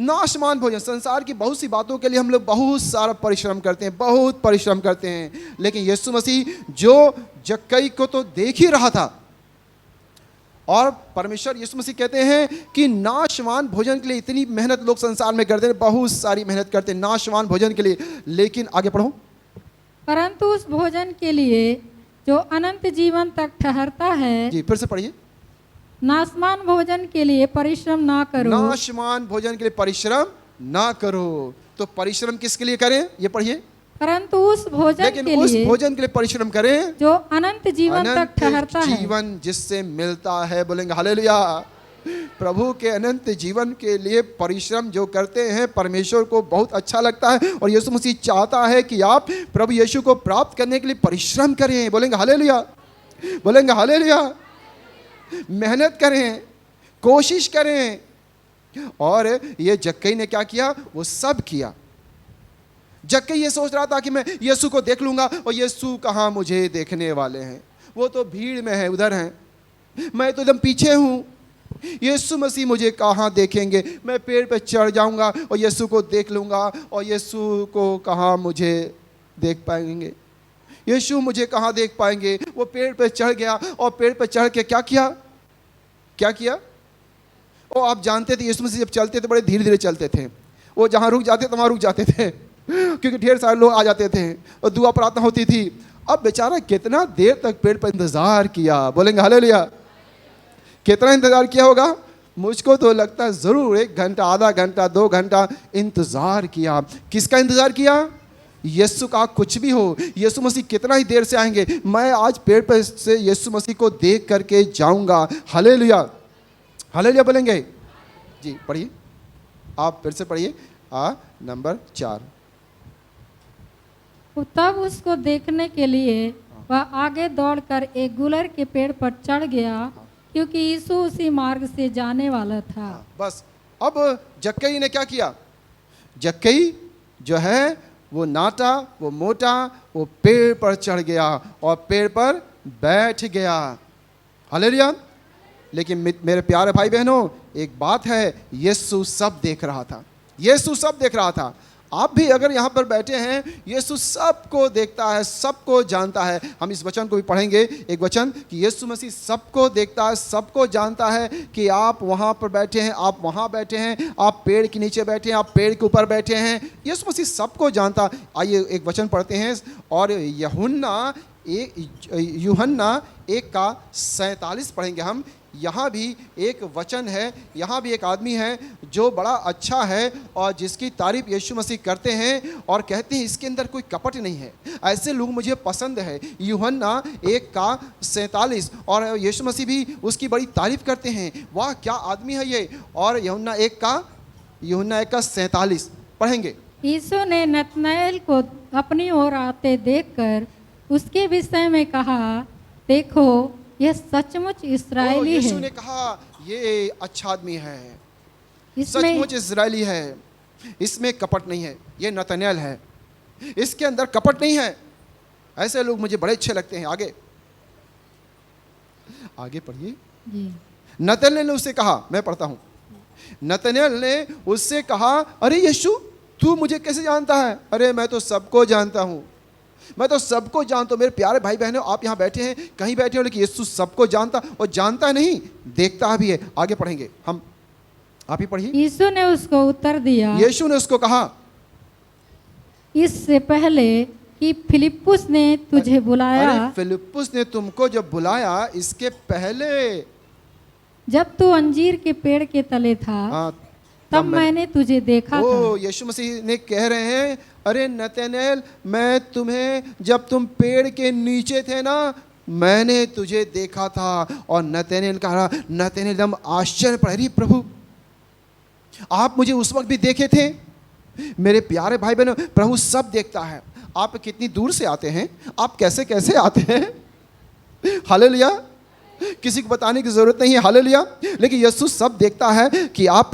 नाशमान भोजन। संसार की बहुत सी बातों के लिए हम लोग बहुत सारा परिश्रम करते हैं, बहुत परिश्रम करते हैं, लेकिन यीशु मसीह जो जक्कई को तो देख ही रहा था, और परमेश्वर यीशु मसीह कहते हैं कि नाशवान भोजन के लिए इतनी मेहनत लोग संसार में करते हैं, बहुत सारी मेहनत करते हैं नाशवान भोजन के लिए, लेकिन आगे पढ़ो, परंतु उस भोजन के लिए जो अनंत जीवन तक ठहरता है, जी फिर से पढ़िए, नासमान भोजन के लिए परिश्रम ना करो। नाशवान भोजन के लिए परिश्रम ना करो। तो परिश्रम किसके लिए करें, ये पढ़िए, परंतु उस भोजन लेकिन के उस लिए भोजन के लिए परिश्रम करें जो अनंत जीवन तक ठहरता है। जीवन जिससे मिलता है, बोलेंगे हालेलुया। प्रभु के अनंत जीवन के लिए परिश्रम जो करते हैं परमेश्वर को बहुत अच्छा लगता है, और यीशु मसीह चाहता है कि आप प्रभु यीशु को प्राप्त करने के लिए परिश्रम करें। बोलेंगे हालेलुया, बोलेंगे हालेलुया। मेहनत करें, कोशिश करें। और ये जक्कई ने क्या किया, वो सब किया। जक्कई ये सोच रहा था कि मैं यीशु को देख लूंगा, और यीशु कहाँ मुझे देखने वाले हैं, वो तो भीड़ में है, उधर हैं, मैं तो एकदम पीछे हूँ, यीशु मसीह मुझे कहाँ देखेंगे, मैं पेड़ पे चढ़ जाऊंगा और यीशु को देख लूंगा, और यीशु को कहाँ मुझे देख पाएंगे, यीशु मुझे कहाँ देख पाएंगे। वो पेड़ पे चढ़ गया, और पेड़ पे चढ़ के क्या किया, और आप जानते थे यीशु मसीह जब चलते थे बड़े धीरे धीरे चलते थे, वो जहाँ रुक जाते थे वहाँ रुक जाते थे, क्योंकि ढेर सारे लोग आ जाते थे और दुआ प्रार्थना होती थी। अब बेचारा कितना देर तक पेड़ पर इंतजार किया, बोलेंगे हालेलुया। कितना इंतजार किया होगा, मुझको तो लगता है जरूर 1 घंटा, आधा घंटा, 2 घंटा इंतजार किया। किसका इंतजार किया, यीशु का। कुछ भी हो, यीशु मसीह कितना ही देर से आएंगे, मैं आज पेड़ पर से यीशु मसीह को देख करके जाऊंगा। हालेलुया, हालेलुया बोलेंगे जी। पढ़िए, आप फिर से पढ़िए नंबर 4। तब उसको देखने के लिए वह आगे दौड़कर एक गुलर के पेड़ पर चढ़ गया, क्योंकि यीशु उसी मार्ग से जाने वाला था। बस अब जक्कई ने क्या किया, जक्कई जो है वो नाटा, वो मोटा, वो पेड़ पर चढ़ गया और पेड़ पर बैठ गया। हालेलुया। लेकिन मेरे प्यारे भाई बहनों, एक बात है, यीशु सब देख रहा था, यीशु सब देख रहा था। आप भी अगर यहाँ पर बैठे हैं, यीशु सबको देखता है, सबको जानता है। हम इस वचन को भी पढ़ेंगे, एक वचन कि यीशु मसीह सबको देखता है, सबको जानता है कि आप वहाँ पर बैठे हैं, आप वहाँ बैठे हैं, आप पेड़ के नीचे बैठे हैं, आप पेड़ के ऊपर बैठे हैं। यीशु मसीह सबको जानता। आइए एक वचन पढ़ते हैं, और यूहन्ना 1:47 पढ़ेंगे हम। यहाँ भी एक वचन है, यहाँ भी एक आदमी है जो बड़ा अच्छा है और जिसकी तारीफ यीशु मसीह करते हैं और कहते हैं इसके अंदर कोई कपट नहीं है। ऐसे लोग मुझे पसंद है। यूहन्ना 1:47, और यीशु मसीह भी उसकी बड़ी तारीफ करते हैं। वाह क्या आदमी है ये। और यूहन्ना 1:47 पढ़ेंगे। यीशु ने नतनएल को अपनी ओर आते देखकर उसके विषय में कहा, देखो यह सचमुच इस्राएली है। यीशु ने कहा ये अच्छा आदमी है, सचमुच इस्राएली है, इसमें कपट नहीं है, ये नतनएल है, इसके अंदर कपट नहीं है। ऐसे लोग मुझे बड़े अच्छे लगते हैं। आगे पढ़िए। नतनएल ने उससे कहा, मैं पढ़ता हूं। नतनएल ने उससे कहा, अरे यीशु तू मुझे कैसे जानता है? अरे मैं तो सबको जानता हूं, मैं तो सबको जानता हूं। मेरे प्यारे भाई बहनों, आप यहाँ बैठे हैं, कहीं बैठे हो, लेकिन यीशु सबको जानता, और जानता नहीं, देखता भी है। आगे पढ़ेंगे हम, आप ही पढ़िए। यीशु ने उसको उत्तर दिया, यीशु ने उसको कहा, इससे पहले कि फिलिप्पुस ने तुझे बुलाया। अरे फिलिप्पुस ने तुमको जब बुलाया, इसके पहले जब तू अंजीर के पेड़ के तले था। हाँ, तब मैंने तुझे देखा था। ओ यीशु मसीह ने कह रहे हैं, अरे नतनएल, मैं तुम्हें जब तुम पेड़ के नीचे थे ना, मैंने तुझे देखा था। और नतनएल कहा, नतनएल एकदम आश्चर्य पड़ रही, प्रभु आप मुझे उस वक्त भी देखे थे? मेरे प्यारे भाई बहनों, प्रभु सब देखता है। आप कितनी दूर से आते हैं, आप कैसे कैसे आते हैं, हालेलुया, किसी को बताने की जरूरत नहीं है, हालेलुया। लेकिन यीशु सब देखता है कि आप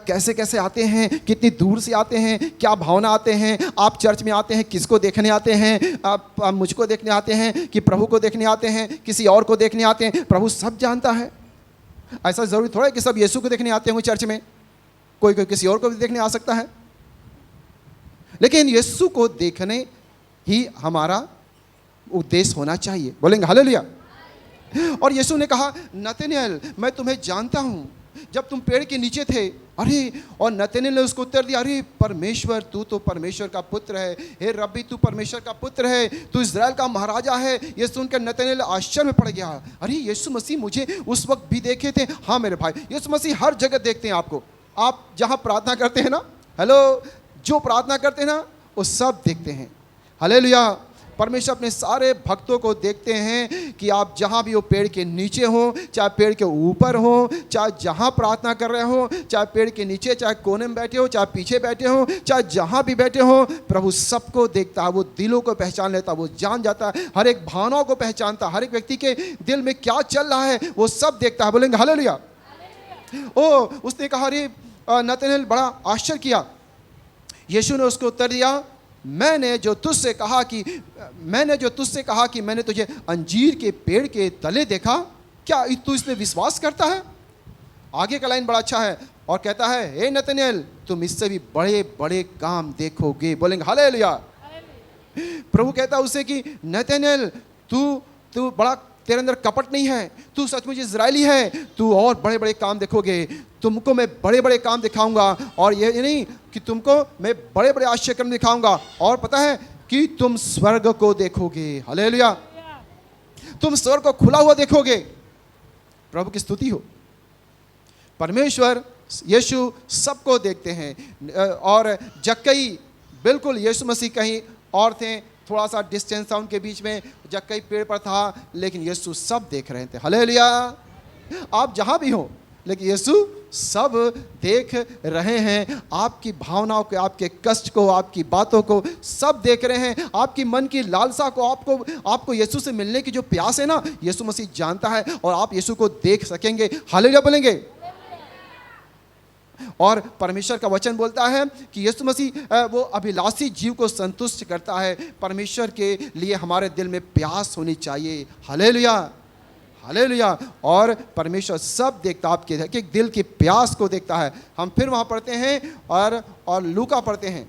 कैसे कैसे आते हैं, कितनी दूर से आते हैं, क्या भावना आते हैं। आप चर्च में आते हैं, किसको देखने आते हैं? आप मुझको देखने आते हैं कि प्रभु को देखने आते हैं, किसी और को देखने आते हैं? प्रभु सब जानता है। ऐसा जरूरी थोड़ा है कि सब यीशु को देखने आते होंगे चर्च में, कोई कोई किसी और को भी देखने आ सकता है। लेकिन यीशु को देखने ही हमारा उद्देश्य होना चाहिए, बोलेंगे हालेलुया। और यीशु ने कहा, नतनएल, मैं तुम्हें जानता हूं, जब तुम पेड़ के नीचे थे। अरे, और नतनएल ने उसको उत्तर दिया, अरे परमेश्वर, तू तो परमेश्वर का पुत्र है, हे रब्बी तू परमेश्वर का पुत्र है, तू इज़राइल का महाराजा है। ये सुनकर नतनएल आश्चर्य में पड़ गया। अरे यीशु मसीह मुझे उस वक्त भी देखे थे। हाँ मेरे भाई, यीशु मसीह हर जगह देखते हैं आपको। आप जहाँ प्रार्थना करते हैं ना, हेलो, जो प्रार्थना करते हैं ना, वो सब देखते हैं, हालेलुया। परमेश्वर अपने सारे भक्तों को देखते हैं कि आप जहाँ भी हो, पेड़ के नीचे हो, चाहे पेड़ के ऊपर हो, चाहे जहाँ प्रार्थना कर रहे हो, चाहे पेड़ के नीचे, चाहे कोने में बैठे हो, चाहे पीछे बैठे हो, चाहे जहाँ भी बैठे हो, प्रभु सबको देखता है। वो दिलों को पहचान लेता है, वो जान जाता है, हर एक भावनाओं को पहचानता है, हर एक व्यक्ति के दिल में क्या चल रहा है वो सब देखता है, बोलेंगे हालेलुया। ओ, उसने कहा, अरे नतनएल बड़ा आश्चर्य किया। यीशु ने उसको उत्तर दिया, मैंने जो तुझसे कहा कि मैंने तुझे अंजीर के पेड़ के तले देखा, क्या तू इसमें विश्वास करता है? आगे का लाइन बड़ा अच्छा है और कहता है, हे नतनएल, तुम इससे भी बड़े बड़े काम देखोगे, बोलेंगे हालेलुया। प्रभु कहता है उसे कि नतनएल, तू बड़ा, तेरे अंदर कपट नहीं है, तू सचमुच इजरायली है, तू और बड़े बड़े काम देखोगे, तुमको मैं बड़े बड़े काम दिखाऊंगा। और ये नहीं कि तुमको मैं बड़े बड़े आश्चर्य दिखाऊंगा, और पता है कि तुम स्वर्ग को देखोगे, हालेलुया, तुम स्वर्ग को खुला हुआ देखोगे। प्रभु की स्तुति हो। परमेश्वर यीशु सबको देखते हैं। और जक्कई, बिल्कुल यीशु मसीह कहीं और थे, थोड़ा सा डिस्टेंस था उनके बीच में, जक्कई पेड़ पर था, लेकिन यीशु सब देख रहे थे, हालेलुया। आप जहां भी हो, लेकिन यीशु सब देख रहे हैं, आपकी भावनाओं को, आपके कष्ट को, आपकी बातों को सब देख रहे हैं, आपकी मन की लालसा को, आपको यीशु से मिलने की जो प्यास है ना, यीशु मसीह जानता है, और आप यीशु को देख सकेंगे, हालेलुया बोलेंगे। और परमेश्वर का वचन बोलता है कि यीशु मसीह वो अभिलाषी जीव को संतुष्ट करता है। परमेश्वर के लिए हमारे दिल में प्यास होनी चाहिए, हालेलुया, हालेलुया। और परमेश्वर सब देखता, आपके दिल की प्यास को देखता है। हम फिर वहां पढ़ते हैं और लूका पढ़ते हैं।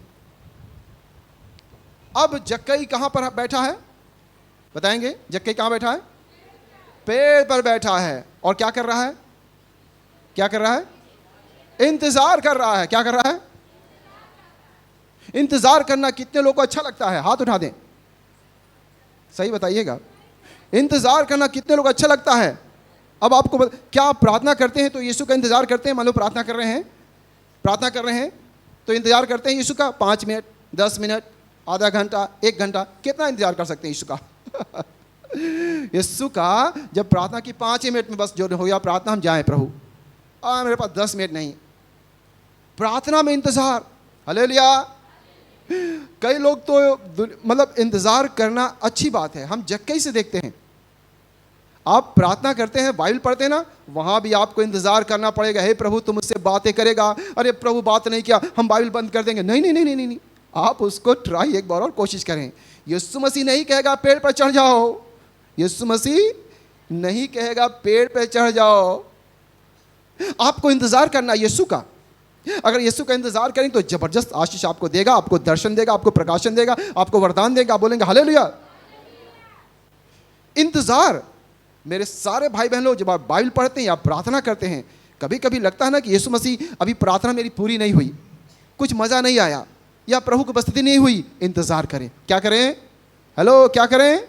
अब जक्कई कहां पर बैठा है, बताएंगे? जक्कई कहां बैठा है? पेड़ पर बैठा है। और क्या कर रहा है? क्या कर रहा है? इंतजार कर रहा है। क्या कर रहा है? इंतजार करना कितने लोगों को अच्छा लगता है? हाथ उठा दें, सही बताइएगा। इंतजार करना कितने लोग अच्छा लगता है? अब आपको क्या आप प्रार्थना करते हैं तो यीशु का इंतजार करते हैं? मान लो प्रार्थना कर रहे हैं तो इंतजार करते हैं यीशु का 5 मिनट, 10 मिनट, आधा घंटा, 1 घंटा, कितना इंतजार कर सकते हैं यीशु का? यीशु का जब प्रार्थना की 5 मिनट में बस जो हो गया प्रार्थना, हम जाएं प्रभु, मेरे पास 10 मिनट नहीं, प्रार्थना में इंतजार, हालेलुया। कई लोग तो मतलब इंतजार करना अच्छी बात है, हम जक्कई से देखते हैं। आप प्रार्थना करते हैं, बाइबल पढ़ते हैं ना, वहां भी आपको इंतजार करना पड़ेगा। हे प्रभु तुम मुझसे बातें करेगा, अरे प्रभु बात नहीं किया, हम बाइबल बंद कर देंगे। नहीं नहीं नहीं नहीं नहीं, आप उसको ट्राई एक बार और कोशिश करें। यीशु मसीह नहीं कहेगा पेड़ पर चढ़ जाओ, यीशु मसीह नहीं कहेगा पेड़ पर चढ़ जाओ। आपको इंतजार करना यीशु का। अगर यीशु का इंतजार करें तो जबरदस्त आशीष आपको देगा, आपको दर्शन देगा, आपको प्रकाशन देगा, आपको वरदान देगा। बोलेंगे हालेलुया। इंतजार, मेरे सारे भाई बहन लोग, जब आप बाइबल पढ़ते हैं या प्रार्थना करते हैं, कभी कभी लगता है ना कि यीशु मसीह अभी प्रार्थना मेरी पूरी नहीं हुई, कुछ मजा नहीं आया, या प्रभु की उपस्थिति नहीं हुई। इंतजार करें। क्या करें? हेलो, क्या करें?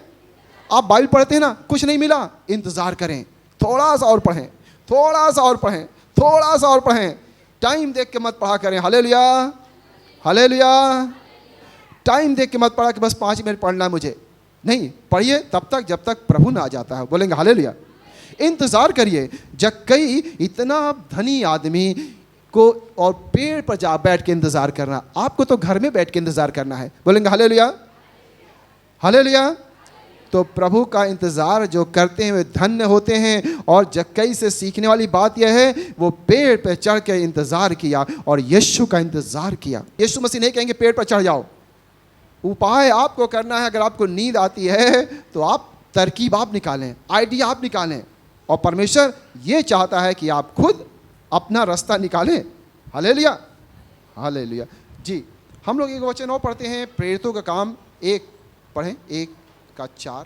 आप बाइबल पढ़ते हैं ना, कुछ नहीं मिला, इंतजार करें, थोड़ा सा और पढ़ें, थोड़ा सा और पढ़ें, थोड़ा सा और पढ़ें। टाइम देख के मत पढ़ा करें। Hallelujah, hallelujah. टाइम देख के मत पढ़ा कि बस 5 मिनट पढ़ना है मुझे, नहीं, पढ़िए तब तक जब तक प्रभु ना आ जाता है। बोलेंगे हालेलुया। इंतजार करिए। जक्कई इतना धनी आदमी को और पेड़ पर जा बैठ के इंतजार करना, आपको तो घर में बैठ के इंतजार करना है। बोलेंगे हालेलुया, हालेलुया। तो प्रभु का इंतजार जो करते हैं वे धन्य होते हैं। और जक्कई से सीखने वाली बात यह है, वो पेड़ पर चढ़ के इंतजार किया और यीशु का इंतजार किया। यीशु मसीह नहीं कहेंगे पेड़ पर चढ़ जाओ, उपाय आपको करना है। अगर आपको नींद आती है तो आप तरकीब आप निकालें, आइडिया आप निकालें, और परमेश्वर ये चाहता है कि आप खुद अपना रास्ता निकालें। Hallelujah, hallelujah. जी, हम लोग एक वचन और पढ़ते हैं, प्रेरितों का काम 1 पढ़ें, 1:4।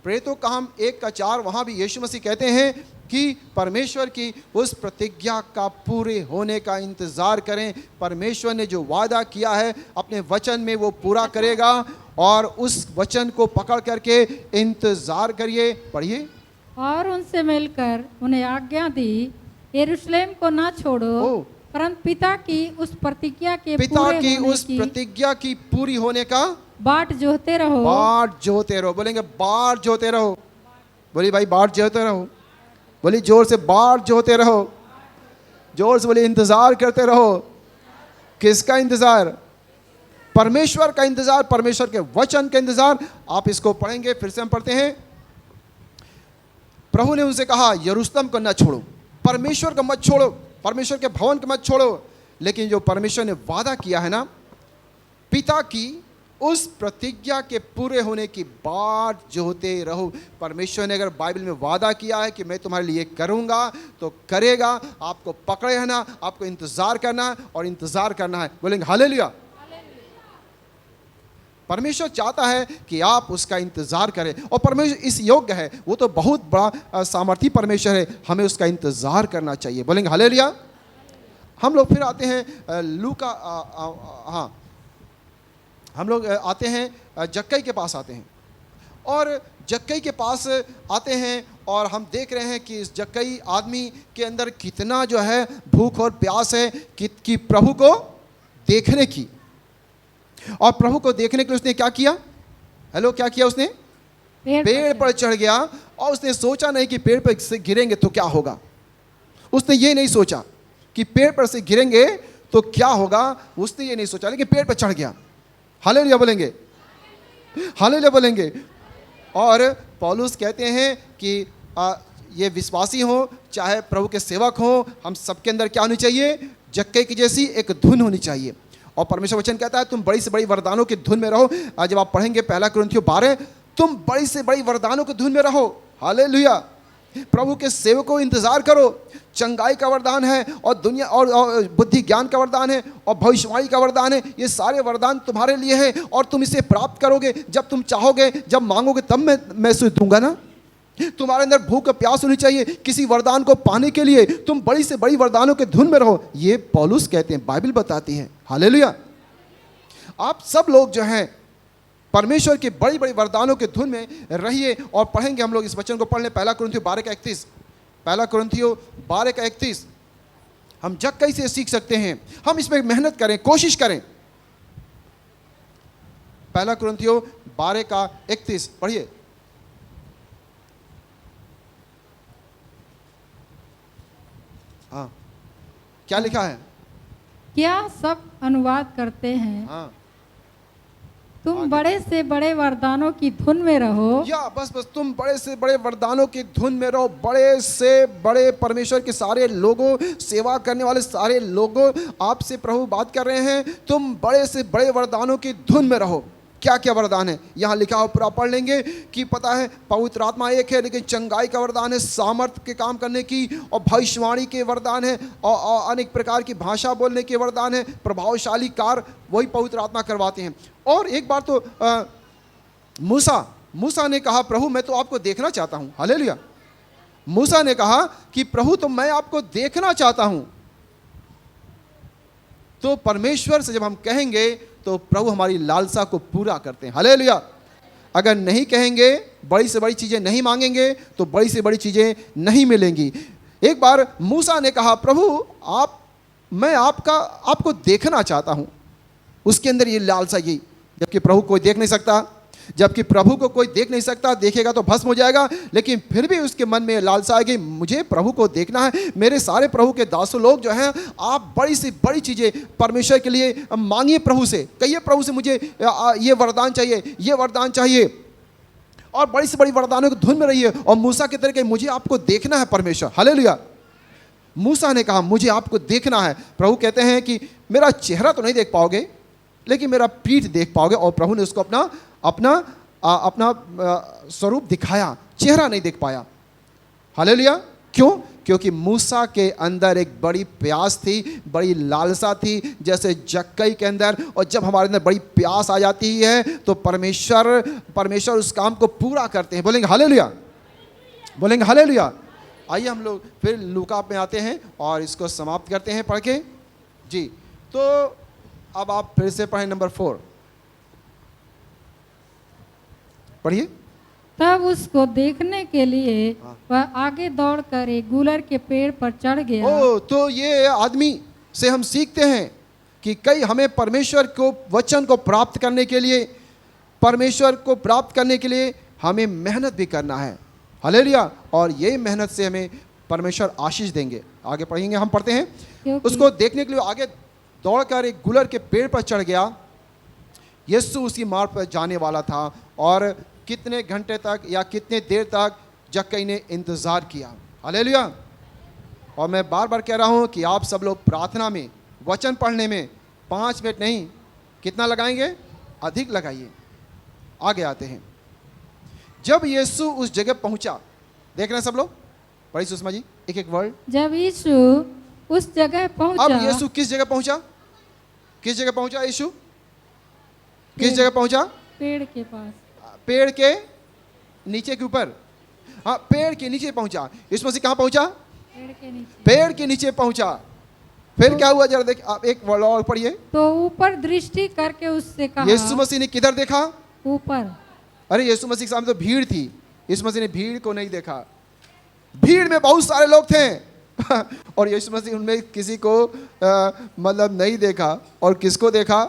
प्रेरितों का काम 1:4, वहाँ भी यीशु मसीह कहते हैं कि परमेश्वर की उस प्रतिज्ञा का पूरे होने का इंतज़ार करें। परमेश्वर ने जो वादा किया है अपने वचन में वो पूरा करेगा, और उस वचन को पकड़ करके इंतज़ार करिए। पढ़िए। और उनसे मिलकर उन्हें आज्ञा दी, यरूशलेम को ना छोड़ो, परंतु पिता की उस प्रतिज्ञा के प्रतिज्ञा की पूरी होने का बाट जोहते रहो। बाट जोहते रहो। बोलेंगे बाट जोहते रहो। बोलिए भाई, बाट जोहते रहो। बोलिए जोर से, बाट जोहते रहो। जोर से बोलिए, इंतजार करते रहो। किसका इंतजार? परमेश्वर का इंतजार, परमेश्वर के वचन का इंतजार। आप इसको पढ़ेंगे, फिर से हम पढ़ते हैं। प्रभु ने उनसे कहा, यरूशलेम को न छोड़ो, परमेश्वर को मत छोड़ो, परमेश्वर के भवन को मत छोड़ो, लेकिन जो परमेश्वर ने वादा किया है ना, पिता की उस प्रतिज्ञा के पूरे होने की बाट जोहते रहो। परमेश्वर ने अगर बाइबल में वादा किया है कि मैं तुम्हारे लिए करूंगा, तो करेगा। आपको पकड़े है ना, आपको इंतजार करना है, और इंतजार करना है। बोलेंगे हालेलुया। परमेश्वर चाहता है कि आप उसका इंतजार करें, और परमेश्वर इस योग्य है। वो तो बहुत बड़ा सामर्थी परमेश्वर है, हमें उसका इंतजार करना चाहिए। बोलेंगे हालेलुया। हम लोग फिर आते हैं लूका, हाँ, हम लोग आते हैं जक्कई के पास आते हैं, और जक्कई के पास आते हैं, और हम देख रहे हैं कि इस जक्कई आदमी के अंदर कितना जो है भूख और प्यास है कि प्रभु को देखने की। और प्रभु को देखने के लिए उसने क्या किया? हेलो, क्या किया उसने? पेड़ पर चढ़ गया, और उसने सोचा नहीं कि पेड़ पर से गिरेंगे तो क्या होगा। उसने ये नहीं सोचा कि पेड़ पर से गिरेंगे तो क्या होगा, उसने ये नहीं सोचा, लेकिन पेड़ पर चढ़ गया। हालेलुया बोलेंगे, हालेलुया बोलेंगे। और पौलुस कहते हैं कि ये विश्वासी हो चाहे प्रभु के सेवक हो, हम सबके अंदर क्या होनी चाहिए? जक्कई की जैसी एक धुन होनी चाहिए। और परमेश्वर वचन कहता है तुम बड़ी से बड़ी वरदानों की धुन में रहो। आज जब आप पढ़ेंगे 1 कुरिन्थियों 12, तुम बड़ी से बड़ी वरदानों की धुन में रहो। हालेलुया। प्रभु के सेवकों को इंतजार करो। चंगाई का वरदान है, और दुनिया और बुद्धि ज्ञान का वरदान है, और भविष्यवाणी का वरदान है। ये सारे वरदान तुम्हारे लिए है, और तुम इसे प्राप्त करोगे जब तुम चाहोगे, जब मांगोगे तब मैं इसे दूंगा ना। तुम्हारे अंदर भूख और प्यास होनी चाहिए किसी वरदान को पाने के लिए। तुम बड़ी से बड़ी वरदानों के धुन में रहो। ये पौलुस कहते हैं, बाइबल बताती है। हालेलुया। आप सब लोग जो हैं परमेश्वर के बड़ी बड़ी वरदानों के धुन में रहिए। और पढ़ेंगे हम लोग इस वचन को, पढ़ लें 1 कुरिन्थियों 12:31। 1 कुरिन्थियों 12:31 हम जक्कई से सीख सकते हैं। हम इसमें मेहनत करें, कोशिश करें। 1 कुरिन्थियों 12:31 पढ़िए। हाँ, क्या लिखा है? क्या सब अनुवाद करते हैं? हाँ, तुम बड़े से बड़े वरदानों की धुन में रहो। या बस तुम बड़े से बड़े वरदानों की धुन में रहो। बड़े से बड़े परमेश्वर के सारे लोगों, सेवा करने वाले सारे लोगों, आपसे प्रभु बात कर रहे हैं, तुम बड़े से बड़े वरदानों की धुन में रहो। क्या क्या वरदान है यहाँ लिखा हो, पूरा पढ़ लेंगे। कि पता है पवित्र आत्मा एक है, लेकिन चंगाई का वरदान है, सामर्थ्य के काम करने की, और भविष्यवाणी के वरदान है, और अनेक प्रकार की भाषा बोलने के वरदान है। प्रभावशाली कार्य वही पवित्र आत्मा करवाते हैं। और एक बार तो मूसा ने कहा, प्रभु मैं तो आपको देखना चाहता हूँ। हालेलुया। मूसा ने कहा कि प्रभु तो मैं आपको देखना चाहता हूँ। तो परमेश्वर से जब हम कहेंगे तो प्रभु हमारी लालसा को पूरा करते हैं। हालेलुया। अगर नहीं कहेंगे, बड़ी से बड़ी चीज़ें नहीं मांगेंगे, तो बड़ी से बड़ी चीज़ें नहीं मिलेंगी। एक बार मूसा ने कहा, प्रभु मैं आपको देखना चाहता हूं। उसके अंदर ये लालसा, यही, जबकि प्रभु कोई देख नहीं सकता, जबकि प्रभु को कोई देख नहीं सकता, देखेगा तो भस्म हो जाएगा, लेकिन फिर भी उसके मन में लालसा है कि मुझे प्रभु को देखना है। मेरे सारे प्रभु के दासों लोग जो हैं, आप बड़ी से बड़ी चीज़ें परमेश्वर के लिए मांगिए, प्रभु से कहिए, प्रभु से मुझे ये वरदान चाहिए, ये वरदान चाहिए, और बड़ी से बड़ी वरदानों की धुन में रहिए। और मूसा के तरह मुझे आपको देखना है परमेश्वर, हालेलुया। मूसा ने कहा मुझे आपको देखना है। प्रभु कहते हैं कि मेरा चेहरा तो नहीं देख पाओगे, लेकिन मेरा पीठ देख पाओगे। और प्रभु ने उसको अपना स्वरूप दिखाया, चेहरा नहीं देख पाया, हालेलुया। क्यों? क्योंकि मूसा के अंदर एक बड़ी प्यास थी, बड़ी लालसा थी, जैसे जक्कई के अंदर। और जब हमारे अंदर बड़ी प्यास आ जाती है तो परमेश्वर उस काम को पूरा करते हैं। बोलेंगे हालेलुया, बोलेंगे हालेलुया। आइए हम लोग फिर लूका में आते हैं और इसको समाप्त करते हैं पढ़ के जी। तो अब आप फिर से पढ़ें नंबर 4, पढ़िए। तब उसको देखने के लिए वह आगे दौड़कर एक गुलर के पेड़ पर चढ़ गया। तो ये आदमी से हम सीखते हैं कि कई हमें परमेश्वर को वचन को प्राप्त करने के लिए, परमेश्वर को प्राप्त करने के लिए हमें मेहनत भी करना है, हालेलुया। और ये मेहनत से हमें परमेश्वर आशीष देंगे। आगे पढ़ेंगे, हम पढ़ते हैं। उसको देखने के लिए आगे दौड़कर एक गुलर के पेड़ पर चढ़ गया। यीशु उसकी मार्ग पर जाने वाला था और कितने घंटे तक या कितने देर तक जक्कई ने इंतज़ार किया, हालेलुया। और मैं बार बार कह रहा हूँ कि आप सब लोग प्रार्थना में, वचन पढ़ने में 5 मिनट नहीं, कितना लगाएंगे? अधिक लगाइए। आगे आते हैं। जब यीशु उस जगह पहुंचा, देख रहे हैं सब लोग, पढ़िए सुषमा जी एक एक वर्ड। जब यीशु उस जगह पहुंचा। अब यीशु किस जगह पहुंचा? किस जगह पहुंचा यीशु? किस जगह पहुंचा? पेड़ के पास, पेड़ के नीचे के ऊपर, हाँ पेड़ के नीचे पहुंचा। यीशु मसीह कहाँ पहुंचा? पेड़ के नीचे। पेड़ के नीचे पहुंचा। फिर क्या हुआ जरा देख, आप एक वर्ड और पढ़िए। तो ऊपर दृष्टि करके उससे कहा। यीशु मसीह ने किधर देखा? ऊपर। अरे यीशु मसीह के सामने तो भीड़ थी, यीशु मसीह ने भीड़ को नहीं देखा। भीड़ में बहुत सारे लोग थे और यीशु मसीह उनमें किसी को मतलब नहीं देखा। और किसको देखा?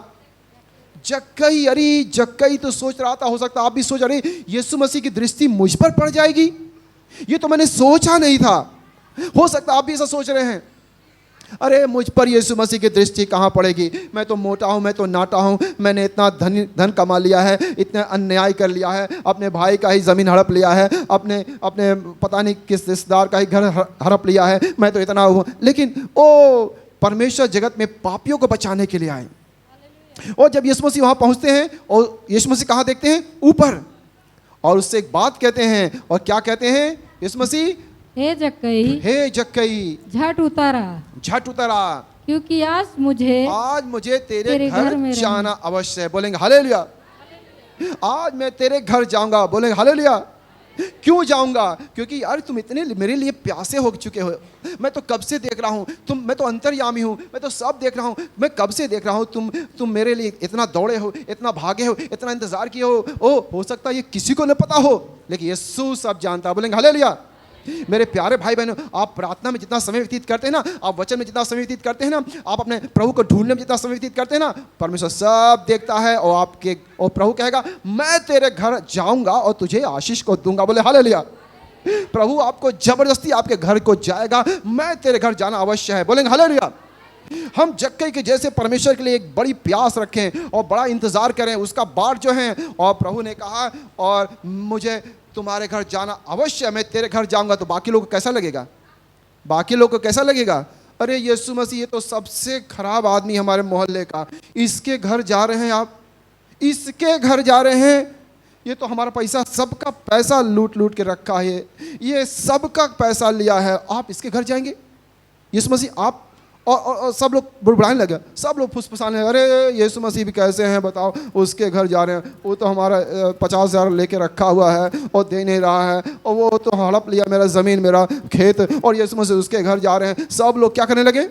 जक्कई। अरे जक्कई तो सोच रहा था, हो सकता आप भी सोच रहे यीशु मसीह की दृष्टि मुझ पर पड़ जाएगी, ये तो मैंने सोचा नहीं था। हो सकता आप भी ऐसा सोच रहे हैं, अरे मुझ पर यीशु मसीह की दृष्टि कहाँ पड़ेगी, मैं तो मोटा हूँ, मैं तो नाटा हूँ, मैंने इतना धन कमा लिया है, इतना अन्याय कर लिया है, अपने भाई का ही ज़मीन हड़प लिया है, अपने पता नहीं किस रिश्तेदार का ही घर हड़प लिया है, मैं तो इतना हूँ। लेकिन ओ परमेश्वर जगत में पापियों को बचाने के लिए आए। और जब यीशु मसीह वहाँ पहुँचते हैं और यीशु मसीह कहाँ देखते हैं? ऊपर। और उससे एक बात कहते हैं, और क्या कहते हैं यीशु मसीह? हे जक्कई, हे जक्कई, झट उतारा, झट उतरा, क्योंकि आज मुझे तेरे घर जाना अवश्य है। बोलेंगे हालेलुया। आज मैं तेरे घर जाऊंगा। बोलेंगे हालेलुया। क्यों जाऊंगा? क्योंकि यार तुम इतने मेरे लिए प्यासे हो चुके हो। मैं तो कब से देख रहा हूँ, मैं तो अंतर्यामी हूँ, मैं तो सब देख रहा हूँ, मैं कब से देख रहा हूँ, तुम मेरे लिए इतना दौड़े हो, इतना भागे हो, इतना इंतजार किए हो। हो सकता है ये किसी को न पता हो, लेकिन यीशु सब जानता। बोलेंगे हालेलुया। मेरे प्यारे भाई बहनों, आप प्रार्थना में जितना समय व्यतीत करते हैं ना, आप वचन में जितना समय व्यतीत करते हैं ना, आप अपने प्रभु को ढूंढने में जितना समय व्यतीत करते हैं ना, परमेश्वर सब देखता है। और प्रभु कहेगा मैं तेरे घर जाऊंगा और तुझे आशीष को दूंगा। बोले हालेलुया। प्रभु आपको जबरदस्ती आपके घर को जाएगा, मैं तेरे घर जाना अवश्य है। बोलेंगे हालेलुया। हम जक्कई के जैसे परमेश्वर के लिए एक बड़ी प्यास रखें और बड़ा इंतजार करें उसका बाट जो है। और प्रभु ने कहा और मुझे तुम्हारे घर जाना अवश्य, मैं तेरे घर जाऊंगा। तो बाकी लोगों को कैसा लगेगा? बाकी लोगों को कैसा लगेगा? अरे यीशु मसीह ये तो सबसे खराब आदमी हमारे मोहल्ले का, इसके घर जा रहे हैं आप, इसके घर जा रहे हैं, ये तो हमारा पैसा, सबका पैसा लूट लूट के रखा है, ये सबका पैसा लिया है, आप इसके घर जाएंगे? यीशु मसीह आप और सब लोग बुड़बुड़ाने लगे, सब लोग फुसफुसाने लगे, अरे यीशु मसीह भी कैसे हैं बताओ, उसके घर जा रहे हैं, वो तो हमारा 50,000 लेके रखा हुआ है और दे नहीं रहा है, और वो तो हड़प लिया मेरा ज़मीन, मेरा खेत, और यीशु मसीह उसके घर जा रहे हैं। सब लोग क्या करने लगे?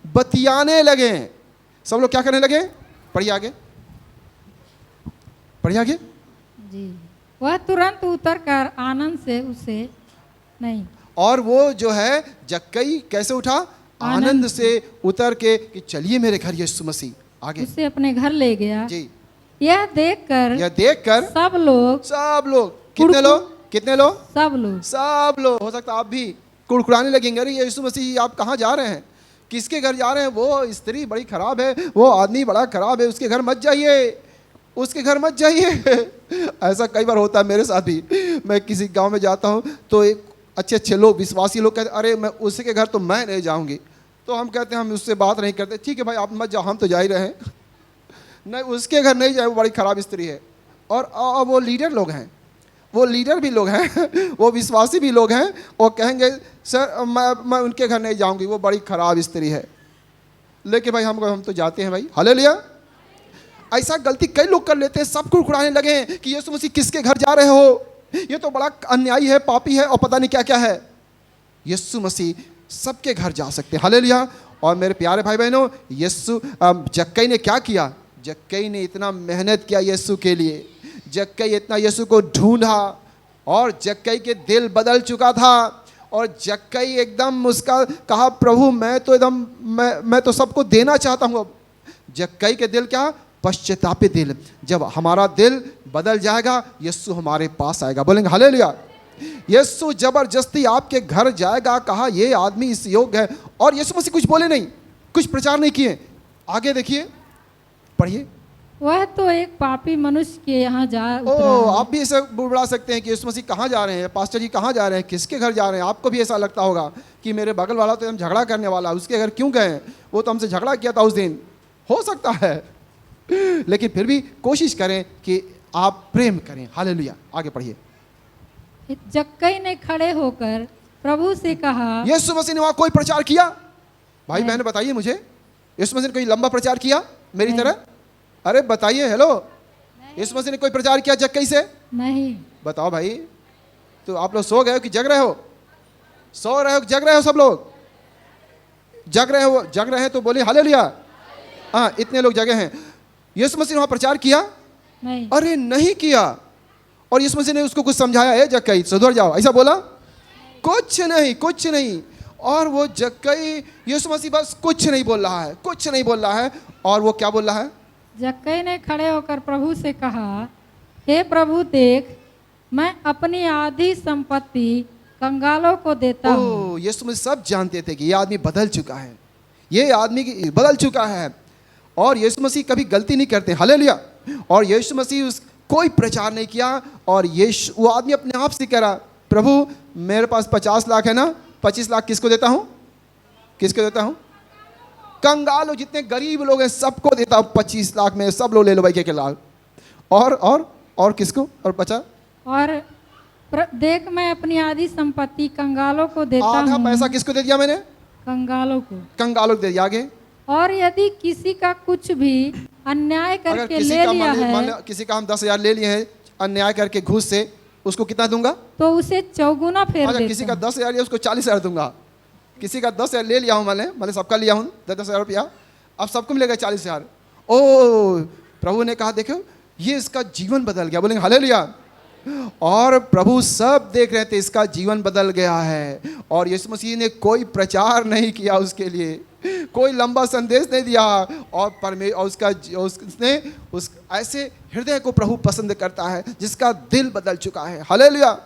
बतियाने लगे। सब लोग क्या करने लगे? पढ़िए आगे, पढ़िए आगे। जी, वह तुरंत उतरकर आनंद से उसे नहीं, और वो जो है जक्कई कैसे उठा, आनंद से उतर के कि चलिए मेरे घर यीशु मसीह। आगे उसे अपने घर ले गया। जी, यह देखकर सब लोग कितने लोग, सब लोग, हो सकता आप भी कुड़कुड़ाने लगेंगे, अरे यीशु मसीह आप कहाँ जा रहे हैं, किसके घर जा रहे हैं, वो स्त्री बड़ी खराब है, वो आदमी बड़ा खराब है, उसके घर मत जाइए, उसके घर मत जाइए। ऐसा कई बार होता है मेरे साथ भी। मैं किसी गांव में जाता हूँ तो एक अच्छे अच्छे लोग, विश्वासी लोग कहते अरे मैं उसके घर तो मैं नहीं जाऊँगी, तो हम कहते हैं हम उससे बात नहीं करते, ठीक है भाई आप मत जाओ, हम तो जा ही रहे हैं। नहीं, उसके घर नहीं जाए, वो बड़ी खराब स्त्री है। और वो लीडर लोग हैं, वो लीडर भी लोग हैं, वो विश्वासी भी लोग हैं, वो कहेंगे सर मैं उनके घर नहीं जाऊंगी, वो बड़ी खराब स्त्री है। लेकिन भाई हम तो जाते हैं भाई, हालेलुया। ऐसा गलती कई लोग कर लेते हैं, सब कुड़कुड़ाने लगे हैं कि यीशु मसीह किसके घर जा रहे हो, ये तो बड़ा अन्यायी है, पापी है और पता नहीं क्या क्या है। यीशु मसीह सबके घर जा सकते हैं, हालेलुया। और मेरे प्यारे भाई बहनों, यीशु जक्कई ने क्या किया, जक्कई ने इतना मेहनत किया यीशु के लिए, जक्कई इतना यीशु को ढूंढा और जक्कई के दिल बदल चुका था। और जक्कई एकदम उसका कहा प्रभु मैं तो एकदम मैं तो सबको देना चाहता हूँ। अब जक्कई के दिल क्या, पश्चातापी दिल। जब हमारा दिल बदल जाएगा यीशु हमारे पास आएगा, बोलेंगे हालेलुया। यीशु जबरदस्ती आपके घर जाएगा, कहा ये आदमी इस योग्य है, और यीशु मसीह कुछ बोले नहीं, कुछ प्रचार नहीं किए। आगे देखिए, पढ़िए। वह तो एक पापी मनुष्य के यहाँ जा उतरा है। आप भी ऐसे बुड़बड़ा सकते हैं कि यीशु मसीह कहाँ जा रहे हैं, पास्टर जी कहाँ जा रहे हैं, किसके घर जा रहे हैं। आपको भी ऐसा लगता होगा कि मेरे बगल वाला तो हम झगड़ा करने वाला, उसके घर क्यों गए, वो तो हमसे झगड़ा किया था उस दिन, हो सकता है। लेकिन फिर भी कोशिश करें कि आप प्रेम करें, हालेलुया। आगे पढ़िए। जक्कई ने खड़े होकर प्रभु से कहा, यीशु मसीह ने वहाँ कोई प्रचार किया, भाई बहन बताइए मुझे, यीशु मसीह ने कोई लंबा प्रचार किया मेरी तरह, अरे बताइए, हेलो, यीशु मसीह ने कोई प्रचार किया जक्कई से? नहीं। बताओ भाई, तो आप लोग सो गए हो कि जग रहे हो? सो रहे हो कि जग रहे हो? सब लोग जग रहे हो, जग रहे हैं तो बोलिए हालेलुया। हाँ, इतने लोग जगे हैं। यीशु मसीह ने वहाँ प्रचार किया? नहीं। अरे नहीं किया। और यीशु मसीह ने उसको कुछ समझाया है, जक्कई सुधर जाओ, ऐसा बोला? कुछ नहीं, कुछ नहीं। और वो जक्कई, यीशु मसीह बस कुछ नहीं बोल रहा है, कुछ नहीं बोल रहा है। और वो क्या बोल रहा है? जक्कई ने खड़े होकर प्रभु से कहा, हे प्रभु देख, मैं अपनी आधी संपत्ति कंगालों को देता हूँ। यीशु मसीह सब जानते थे कि ये आदमी बदल चुका है, ये आदमी बदल चुका है। और यीशु मसीह कभी गलती नहीं करते, हालेलुया। और यीशु मसीह कोई प्रचार नहीं किया, और वो आदमी अपने आप से कह रहा, प्रभु मेरे पास 50 लाख है ना, 25 लाख किसको देता हूँ, किसको देता हूँ? कंगाल, जितने गरीब लोग हैं सबको देता हूँ, 25 लाख में सब लोग ले लो भाई के लाल। और किसको? और 50? और देख मैं अपनी आधी संपत्ति कंगालों को देता हूँ। आधा पैसा किसको दे दिया मैंने? कंगालों को। कंगालों को दे दिया। आगे, और यदि किसी का कुछ भी अन्याय करके ले लिया है, किसी का हम 10,000 ले लिए हैं अन्याय करके घूस से, उसको कितना दूंगा? तो उसे 4 गुना फेर देता। किसी का 10,000 लिया, उसको 40,000 दूंगा। किसी का 10,000 ले लिया हूँ मैंने सबका लिया हूँ 10,000 रुपया, अब सबको मिलेगा 40,000। ओ प्रभु ने कहा देखो ये इसका जीवन बदल गया, बोलेंगे हालेलुया। और प्रभु सब देख रहे थे, इसका जीवन बदल गया है। और यीशु मसीह ने कोई प्रचार नहीं किया उसके लिए, कोई लंबा संदेश नहीं दिया। और उसने उस ऐसे हृदय को प्रभु पसंद करता है जिसका दिल बदल चुका है, हालेलुया।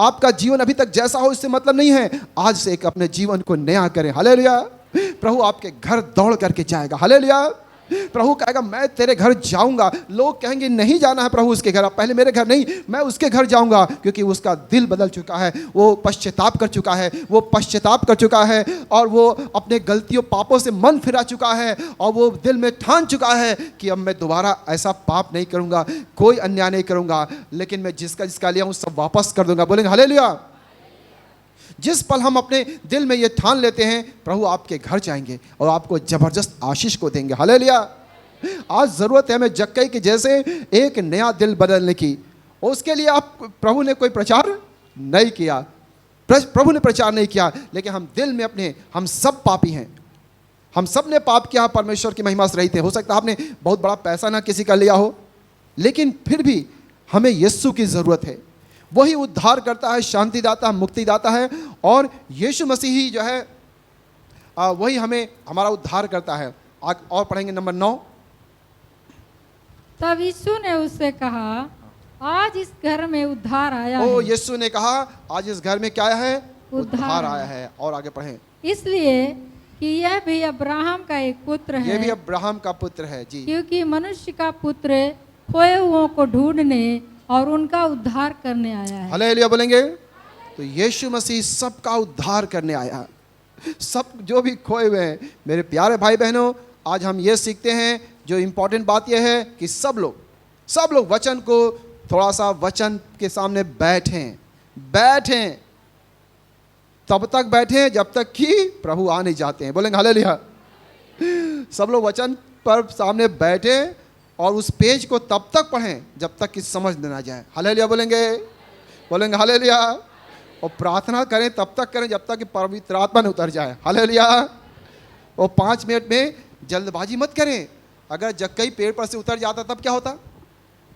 आपका जीवन अभी तक जैसा हो इससे मतलब नहीं है, आज से एक अपने जीवन को नया करें, हालेलुया। प्रभु आपके घर दौड़ करके जाएगा, हालेलुया। प्रभु कहेगा मैं तेरे घर जाऊंगा। लोग कहेंगे नहीं जाना है प्रभु उसके घर, पहले मेरे घर नहीं, मैं उसके घर जाऊंगा, क्योंकि उसका दिल बदल चुका है, वो पश्चाताप कर चुका है, वो पश्चाताप कर चुका है, और वो अपने गलतियों पापों से मन फिरा चुका है, और वो दिल में ठान चुका है कि अब मैं दोबारा ऐसा पाप नहीं करूंगा, कोई अन्याय नहीं करूंगा, लेकिन मैं जिसका लिया हूं सब वापस कर दूंगा, बोलेंगे हालेलुया। जिस पल हम अपने दिल में ये ठान लेते हैं, प्रभु आपके घर जाएंगे और आपको जबरदस्त आशीष को देंगे, हालेलुया। आज जरूरत है हमें जक्कई के जैसे एक नया दिल बदलने की। उसके लिए प्रभु ने कोई प्रचार नहीं किया, प्रभु ने प्रचार नहीं किया, लेकिन हम दिल में अपने, हम सब पापी हैं, हम सब ने पाप किया, परमेश्वर की महिमा से रहित हैं। हो सकता है आपने बहुत बड़ा पैसा ना किसी का लिया हो, लेकिन फिर भी हमें यीशु की जरूरत है। वही उद्धार करता है, शांति दाता है, मुक्ति दाता है। और यीशु मसीह ही जो है वही हमें हमारा उद्धार करता है। और पढ़ेंगे नंबर 9। तब यीशु ने उससे कहा, आज इस घर में उद्धार आया ओ है, यीशु ने कहा आज इस घर में क्या आया है? उद्धार उद्धार आया है। और आगे पढ़ें। इसलिए कि यह भी अब्राहम का एक पुत्र ये है, भी अब्राहम का पुत्र है जी। क्योंकि मनुष्य का पुत्र खोए हुओं को ढूंढने और उनका उद्धार करने आया है। हालेलुया बोलेंगे। तो यीशु मसीह सबका उद्धार करने आया, सब जो भी खोए हुए हैं। मेरे प्यारे भाई बहनों, आज हम ये सीखते हैं, जो इम्पोर्टेंट बात यह है कि सब लोग वचन को थोड़ा सा वचन के सामने बैठें, तब तक बैठें जब तक कि प्रभु आ नहीं जाते हैं। बोलेंगे हालेलुया। सब लोग वचन पर सामने बैठे और उस पेज को तब तक पढ़ें जब तक कि समझ ना जाए। हालेलुया बोलेंगे हालेलुया। और प्रार्थना करें तब तक करें जब तक कि पवित्र आत्मा न उतर जाए। हालेलुया। और 5 मिनट में जल्दबाजी मत करें। अगर जक्कई पेड़ पर से उतर जाता तब क्या होता?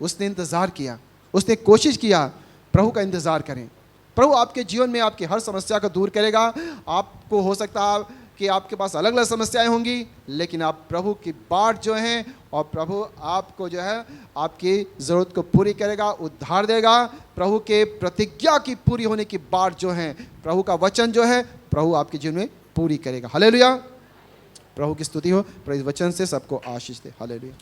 उसने इंतज़ार किया, उसने कोशिश किया। प्रभु का इंतज़ार करें। प्रभु आपके जीवन में आपकी हर समस्या को दूर करेगा। आपको हो सकता है कि आपके पास अलग अलग समस्याएं होंगी, लेकिन आप प्रभु की बाट जो हैं, और प्रभु आपको जो है आपकी ज़रूरत को पूरी करेगा, उद्धार देगा। प्रभु के प्रतिज्ञा की पूरी होने की बाट जो है, प्रभु का वचन जो है, प्रभु आपके जीवन में पूरी करेगा। हालेलुया। प्रभु की स्तुति हो। प्रभु इस वचन से सबको आशीष दे। हालेलुया।